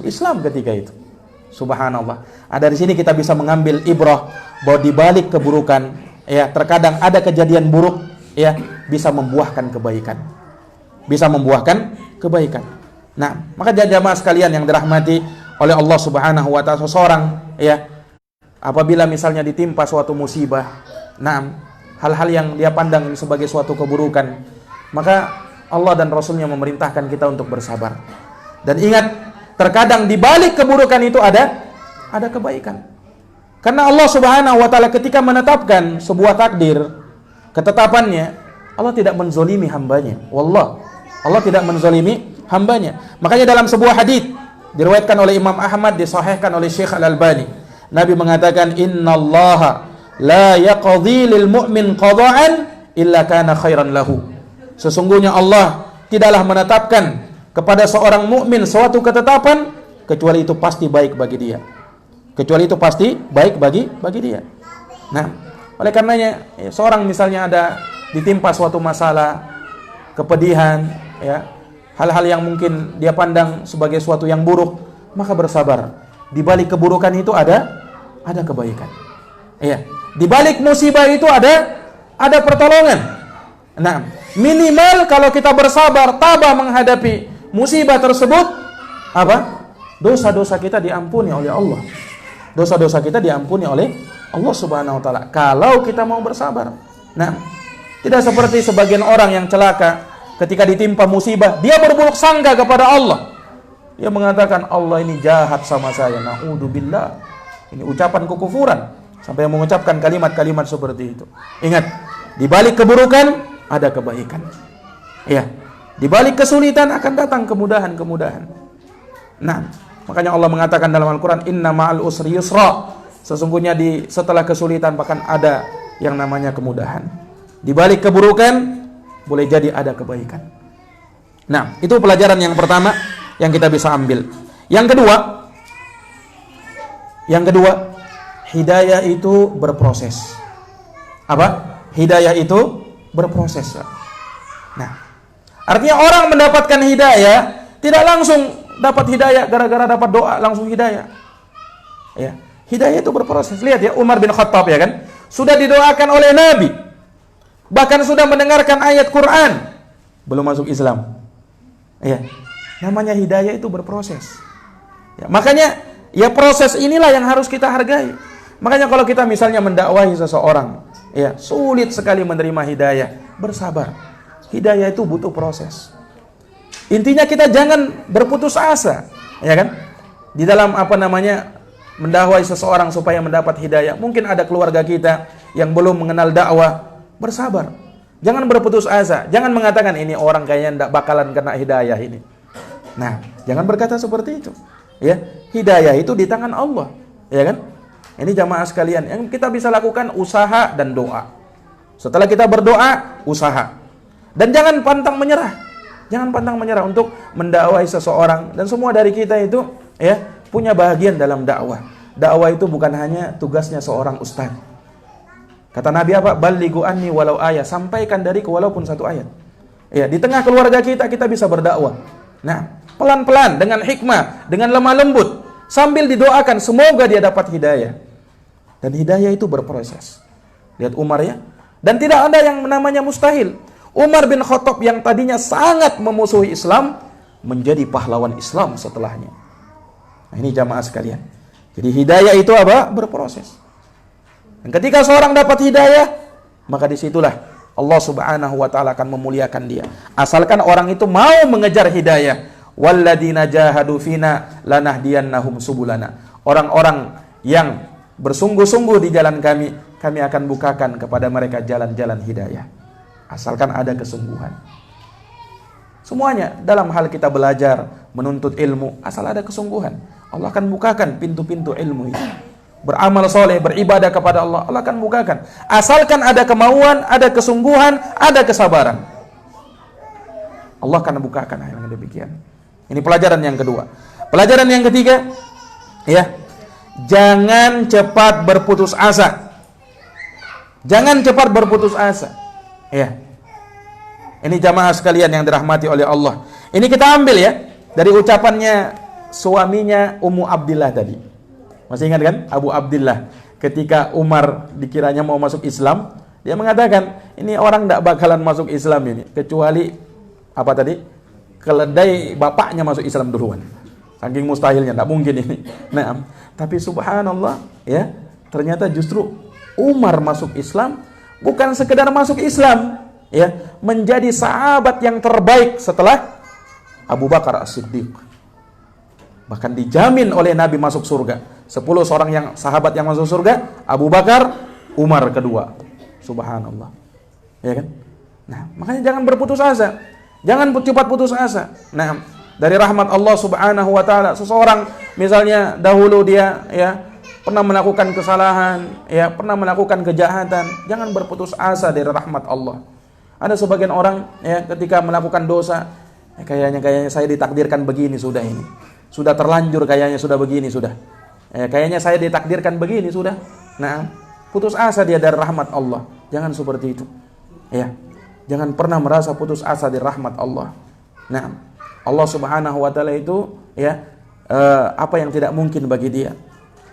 Islam ketika itu. Subhanallah. Dari sini kita bisa mengambil ibrah bahwa di balik keburukan ya terkadang ada kejadian buruk ya bisa membuahkan kebaikan. Bisa membuahkan kebaikan. Nah, maka jamaah sekalian yang dirahmati oleh Allah Subhanahu wa taala, seseorang ya apabila misalnya ditimpa suatu musibah, hal-hal yang dia pandang ini sebagai suatu keburukan, maka Allah dan Rasulnya memerintahkan kita untuk bersabar. Dan ingat, terkadang di balik keburukan itu ada kebaikan. Karena Allah Subhanahu wa taala ketika menetapkan sebuah takdir, ketetapannya, Allah tidak menzolimi hambanya. Wallah, Allah tidak menzolimi hambanya. Makanya dalam sebuah hadis diriwayatkan oleh Imam Ahmad, disahihkan oleh Syekh Al-Albani, Nabi mengatakan, innallaha la yaqdi lil mu'min qada'an illa kana khairan lahu. Sesungguhnya Allah tidaklah menetapkan kepada seorang mukmin suatu ketetapan kecuali itu pasti baik bagi dia. Kecuali itu pasti baik bagi dia. Nah, oleh karenanya seorang misalnya ada ditimpa suatu masalah, kepedihan, ya, hal-hal yang mungkin dia pandang sebagai suatu yang buruk, maka bersabar. Di balik keburukan itu ada kebaikan. Iya. Di balik musibah itu ada pertolongan. Nah, minimal kalau kita bersabar, tabah menghadapi musibah tersebut, dosa-dosa kita diampuni oleh Allah. Dosa-dosa kita diampuni oleh Allah Subhanahu wa taala kalau kita mau bersabar. Nah, tidak seperti sebagian orang yang celaka ketika ditimpa musibah, dia berburuk sangka kepada Allah. Dia mengatakan Allah ini jahat sama saya. Na'udzubillah. Ini ucapan kekufuran sampai mengucapkan kalimat-kalimat seperti itu. Ingat, di balik keburukan ada kebaikan. Ya, di balik kesulitan akan datang kemudahan-kemudahan. Nah, makanya Allah mengatakan dalam Al-Quran, inna ma'al usri yusra. Sesungguhnya setelah kesulitan bahkan ada yang namanya kemudahan. Di balik keburukan boleh jadi ada kebaikan. Nah, itu pelajaran yang pertama yang kita bisa ambil. Yang kedua, hidayah itu berproses. Apa? Hidayah itu berproses. Nah, artinya orang mendapatkan hidayah tidak langsung dapat hidayah gara-gara dapat doa langsung hidayah. Ya, hidayah itu berproses. Lihat ya, Umar bin Khattab ya kan, sudah didoakan oleh Nabi. Bahkan sudah mendengarkan ayat Quran, belum masuk Islam. Ya, namanya hidayah itu berproses. Ya, makanya ya proses inilah yang harus kita hargai. Makanya kalau kita misalnya mendakwahi seseorang, ya sulit sekali menerima hidayah, bersabar. Hidayah itu butuh proses. Intinya kita jangan berputus asa, ya kan? Di dalam mendakwai seseorang supaya mendapat hidayah. Mungkin ada keluarga kita yang belum mengenal dakwah, bersabar. Jangan berputus asa. Jangan mengatakan ini orang kayaknya tidak bakalan kena hidayah ini. Nah, jangan berkata seperti itu. Ya, hidayah itu di tangan Allah, ya kan? Ini jamaah sekalian, yang kita bisa lakukan usaha dan doa. Setelah kita berdoa, usaha. Dan jangan pantang menyerah. Jangan pantang menyerah untuk mendakwai seseorang, dan semua dari kita itu ya punya bahagian dalam dakwah. Dakwah itu bukan hanya tugasnya seorang ustaz. Kata Nabi apa? Ballighu anni walau ayat, sampaikan dariku walaupun satu ayat. Ya, di tengah keluarga kita bisa berdakwah. Nah, pelan-pelan dengan hikmah, dengan lemah lembut, sambil didoakan semoga dia dapat hidayah. Dan hidayah itu berproses. Lihat Umar ya. Dan tidak ada yang namanya mustahil. Umar bin Khattab yang tadinya sangat memusuhi Islam menjadi pahlawan Islam setelahnya. Nah, ini jamaah sekalian. Jadi hidayah itu apa? Berproses. Dan ketika seorang dapat hidayah, maka disitulah Allah Subhanahu wa taala akan memuliakan dia. Asalkan orang itu mau mengejar hidayah. Walladzina jahadu fina lanahdiyannahum subulana. Orang-orang yang bersungguh-sungguh di jalan kami akan bukakan kepada mereka jalan-jalan hidayah. Asalkan ada kesungguhan. Semuanya dalam hal kita belajar, menuntut ilmu, asal ada kesungguhan, Allah akan bukakan pintu-pintu ilmu itu. Beramal soleh, beribadah kepada Allah, Allah akan bukakan. Asalkan ada kemauan, ada kesungguhan, ada kesabaran, Allah akan bukakan yang demikian. Ini pelajaran yang kedua. Pelajaran yang ketiga, ya, jangan cepat berputus asa. Jangan cepat berputus asa. Ya. Ini jamaah sekalian yang dirahmati oleh Allah. Ini kita ambil ya dari ucapannya suaminya Ummu Abdillah tadi. Masih ingat kan? Abu Abdillah. Ketika Umar dikiranya mau masuk Islam, dia mengatakan, ini orang tidak bakalan masuk Islam ini kecuali apa tadi? Keledai bapaknya masuk Islam duluan. Saking mustahilnya, tidak mungkin ini. Nah, tapi subhanallah, ya, ternyata justru Umar masuk Islam bukan sekedar masuk Islam, ya, menjadi sahabat yang terbaik setelah Abu Bakar As-Siddiq. Bahkan dijamin oleh Nabi masuk surga. 10 sahabat yang masuk surga, Abu Bakar, Umar kedua. Subhanallah. Ya kan? Nah, makanya jangan berputus asa. Jangan cepat putus asa. Nah, dari rahmat Allah Subhanahu wa taala, seseorang misalnya dahulu dia ya pernah melakukan kesalahan, ya, pernah melakukan kejahatan, jangan berputus asa dari rahmat Allah. Ada sebagian orang ya ketika melakukan dosa, ya, kayaknya saya ditakdirkan begini sudah ini. Sudah terlanjur kayaknya sudah begini sudah. Kayaknya saya ditakdirkan begini sudah. Nah, putus asa dia dari rahmat Allah. Jangan seperti itu. Ya. Jangan pernah merasa putus asa dari rahmat Allah. Nah, Allah Subhanahu wa taala itu ya apa yang tidak mungkin bagi dia.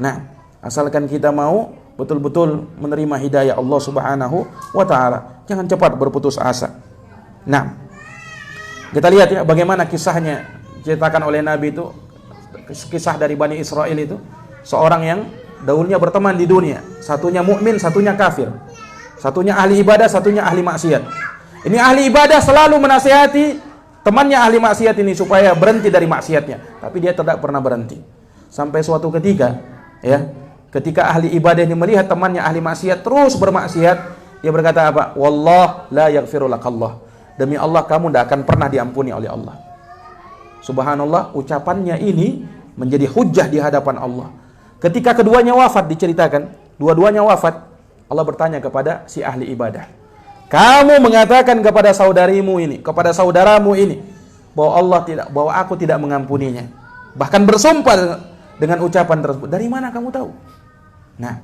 Nah, asalkan kita mau betul-betul menerima hidayah Allah Subhanahu wa taala, jangan cepat berputus asa. Nah, kita lihat ya bagaimana kisahnya diceritakan oleh Nabi itu, kisah dari Bani Israel itu, seorang yang dahulunya berteman di dunia, satunya mukmin, satunya kafir. Satunya ahli ibadah, satunya ahli maksiat. Ini ahli ibadah selalu menasihati temannya ahli maksiat ini supaya berhenti dari maksiatnya, tapi dia tidak pernah berhenti. Sampai suatu ketika, ya, ketika ahli ibadah ini melihat temannya ahli maksiat terus bermaksiat, dia berkata apa? Wallah la yaghfiru lakallah. Demi Allah kamu tidak akan pernah diampuni oleh Allah. Subhanallah, ucapannya ini menjadi hujjah di hadapan Allah. Ketika keduanya wafat, diceritakan, dua-duanya wafat, Allah bertanya kepada si ahli ibadah, kamu mengatakan kepada saudarimu ini, kepada saudaramu ini, bahwa aku tidak mengampuninya. Bahkan bersumpah dengan ucapan tersebut. Dari mana kamu tahu? Nah,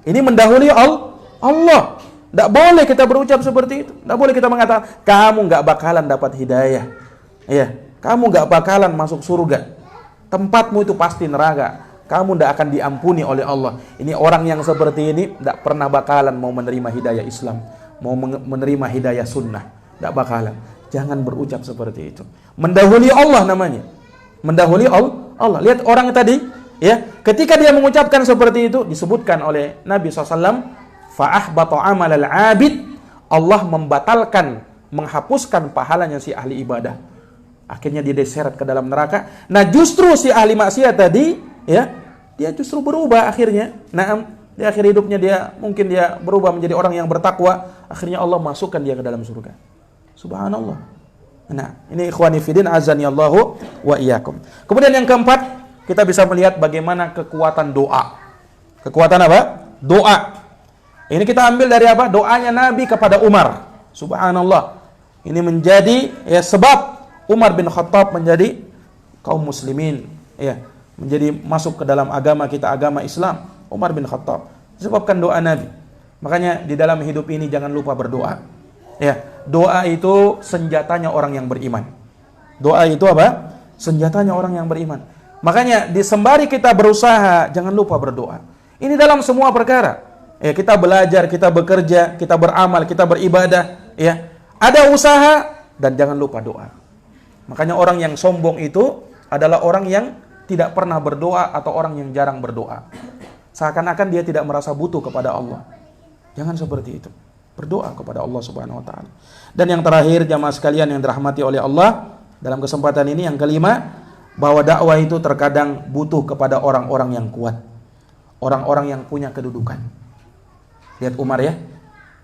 ini mendahului Allah. Tidak boleh kita berucap seperti itu. Tidak boleh kita mengatakan kamu nggak bakalan dapat hidayah. Ya, kamu nggak bakalan masuk surga. Tempatmu itu pasti neraka. Kamu tidak akan diampuni oleh Allah. Ini orang yang seperti ini tidak pernah bakalan mau menerima hidayah Islam, mau menerima hidayah sunnah. Tidak bakalan. Jangan berucap seperti itu. Mendahului Allah namanya. Mendahului Allah. Lihat orang tadi, ya, ketika dia mengucapkan seperti itu, disebutkan oleh Nabi SAW, fa'ahbata amalal abid, Allah membatalkan, menghapuskan pahalanya si ahli ibadah. Akhirnya dia diseret ke dalam neraka. Nah, justru si ahli maksiat tadi, ya, dia justru berubah akhirnya. Nah, di akhir hidupnya mungkin dia berubah menjadi orang yang bertakwa. Akhirnya Allah masukkan dia ke dalam surga. Subhanallah. Nah, ini ikhwani fillah azanillahu wa iyyakum. Kemudian yang keempat, kita bisa melihat bagaimana kekuatan doa. Kekuatan apa? Doa. Ini kita ambil dari apa? Doanya Nabi kepada Umar. Subhanallah. Ini menjadi sebab Umar bin Khattab menjadi kaum muslimin, menjadi masuk ke dalam agama kita, agama Islam. Umar bin Khattab disebabkan doa Nabi. Makanya di dalam hidup ini jangan lupa berdoa. Doa itu senjatanya orang yang beriman. Doa itu apa? Senjatanya orang yang beriman. Makanya disembari kita berusaha, jangan lupa berdoa. Ini dalam semua perkara. Kita belajar, kita bekerja, kita beramal, kita beribadah, ada usaha dan jangan lupa doa. Makanya orang yang sombong itu adalah orang yang tidak pernah berdoa atau orang yang jarang berdoa. Seakan-akan dia tidak merasa butuh kepada Allah. Jangan seperti itu. Berdoa kepada Allah Subhanahu wa taala. Dan yang terakhir, jamaah sekalian yang dirahmati oleh Allah, dalam kesempatan ini yang kelima, bahwa dakwah itu terkadang butuh kepada orang-orang yang kuat. Orang-orang yang punya kedudukan. Lihat Umar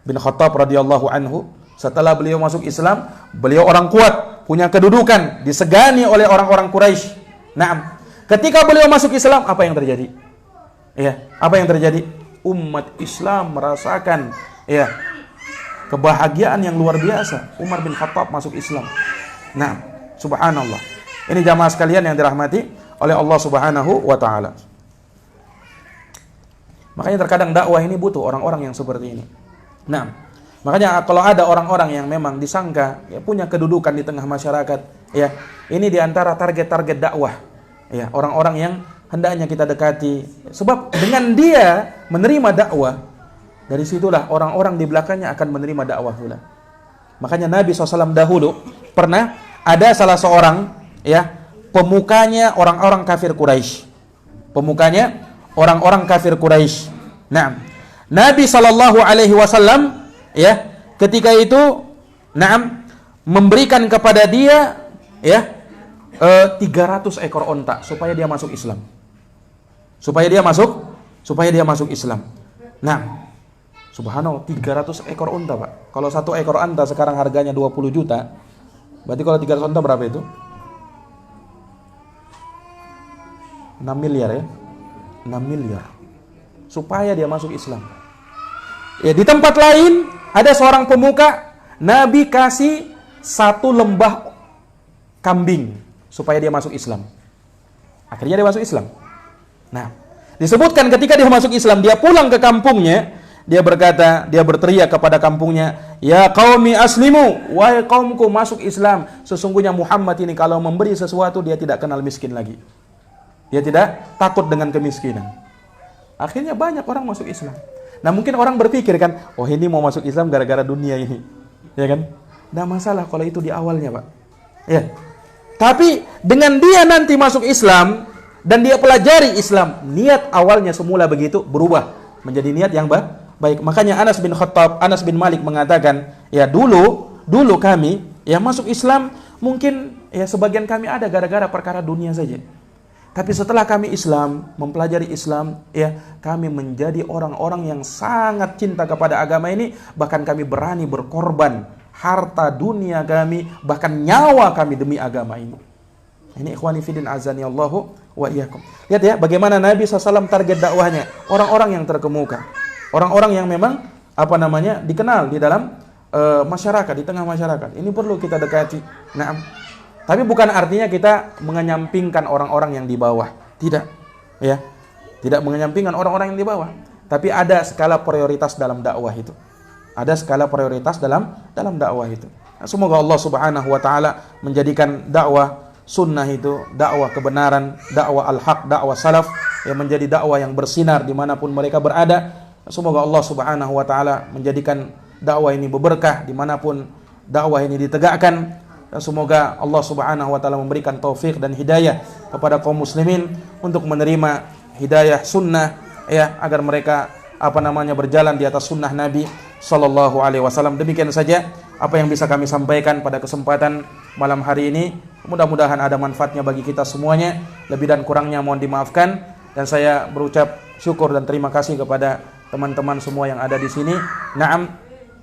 bin Khattab radhiyallahu anhu, setelah beliau masuk Islam, beliau orang kuat, punya kedudukan, disegani oleh orang-orang Quraisy. Nah, ketika beliau masuk Islam, apa yang terjadi? Apa yang terjadi? Umat Islam merasakan kebahagiaan yang luar biasa. Umar bin Khattab masuk Islam. Nah, subhanallah. Ini jamaah sekalian yang dirahmati oleh Allah Subhanahu wa taala. Makanya terkadang dakwah ini butuh orang-orang yang seperti ini. Nah, makanya kalau ada orang-orang yang memang disangka punya kedudukan di tengah masyarakat, ini diantara target-target dakwah. Orang-orang yang hendaknya kita dekati. Sebab dengan dia menerima dakwah, dari situlah orang-orang di belakangnya akan menerima dakwah pula. Makanya Nabi SAW dahulu pernah ada salah seorang pemukanya orang-orang kafir Quraisy. Pemukanya orang-orang kafir Quraisy. Nah, Nabi SAW ketika itu memberikan kepada dia 300 ekor onta supaya dia masuk Islam. Supaya dia masuk Islam. Nah, subhanallah, 300 ekor onta, Pak. Kalau satu ekor onta sekarang harganya 20 juta. Berarti kalau 300 onta berapa itu? 6 miliar 6 miliar. Supaya dia masuk Islam. Di tempat lain ada seorang pemuka, Nabi kasih 1 lembah kambing supaya dia masuk Islam. Akhirnya dia masuk Islam. Nah, disebutkan ketika dia masuk Islam, dia pulang ke kampungnya, dia berteriak kepada kampungnya, "Ya qaumi aslimu, wahai kaumku masuk Islam. Sesungguhnya Muhammad ini kalau memberi sesuatu dia tidak kenal miskin lagi. Dia tidak takut dengan kemiskinan." Akhirnya banyak orang masuk Islam. Nah, mungkin orang berpikir kan, oh ini mau masuk Islam gara-gara dunia ini. Ya kan? Nggak masalah kalau itu di awalnya, Pak. Tapi dengan dia nanti masuk Islam dan dia pelajari Islam, niat awalnya semula begitu berubah menjadi niat yang baik. Makanya Anas bin Malik mengatakan, dulu kami masuk Islam mungkin sebagian kami ada gara-gara perkara dunia saja. Tapi setelah kami Islam, mempelajari Islam, kami menjadi orang-orang yang sangat cinta kepada agama ini, bahkan kami berani berkorban harta dunia kami, bahkan nyawa kami demi agama ini. Ini ikhwani fiddin azanillahu wa iyyakum. Lihat bagaimana Nabi SAW target dakwahnya orang-orang yang terkemuka, orang-orang yang memang dikenal di dalam masyarakat, di tengah masyarakat. Ini perlu kita dekati. Nah, tapi bukan artinya kita mengenyampingkan orang-orang yang di bawah. Tidak. Tidak mengenyampingkan orang-orang yang di bawah. Tapi ada skala prioritas dalam dakwah itu. Ada skala prioritas dalam dakwah itu. Nah, semoga Allah Subhanahu wa taala menjadikan dakwah sunnah itu, dakwah kebenaran, dakwah al-haq, dakwah salaf yang menjadi dakwah yang bersinar dimanapun mereka berada. Semoga Allah Subhanahu wa taala menjadikan dakwah ini berberkah dimanapun dakwah ini ditegakkan. Semoga Allah Subhanahu wa taala memberikan taufik dan hidayah kepada kaum muslimin untuk menerima hidayah sunnah agar mereka berjalan di atas sunnah Nabi sallallahu alaihi wasallam. Demikian saja apa yang bisa kami sampaikan pada kesempatan malam hari ini. Mudah-mudahan ada manfaatnya bagi kita semuanya. Lebih dan kurangnya mohon dimaafkan, dan saya berucap syukur dan terima kasih kepada teman-teman semua yang ada di sini. Naam,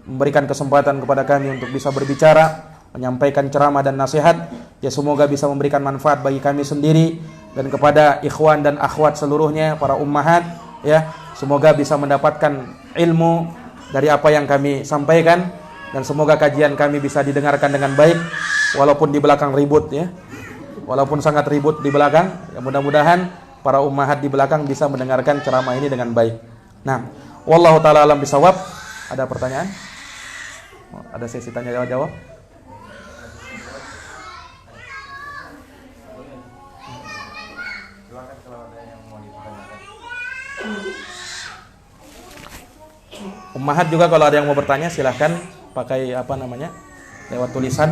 memberikan kesempatan kepada kami untuk bisa berbicara, menyampaikan ceramah dan nasihat. Ya, semoga bisa memberikan manfaat bagi kami sendiri dan kepada ikhwan dan akhwat seluruhnya, para ummahat, ya. Semoga bisa mendapatkan ilmu dari apa yang kami sampaikan, dan semoga kajian kami bisa didengarkan dengan baik walaupun di belakang ribut, ya. Walaupun sangat ribut di belakang, ya, mudah-mudahan para ummahat di belakang bisa mendengarkan ceramah ini dengan baik. Nah, wallahu taala alam bisawab. Ada pertanyaan? Ada sesi tanya jawab? Ummahat juga kalau ada yang mau bertanya silahkan pakai lewat tulisan.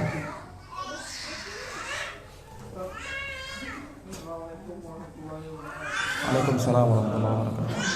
Waalaikumsalam warahmatullahi wabarakatuh.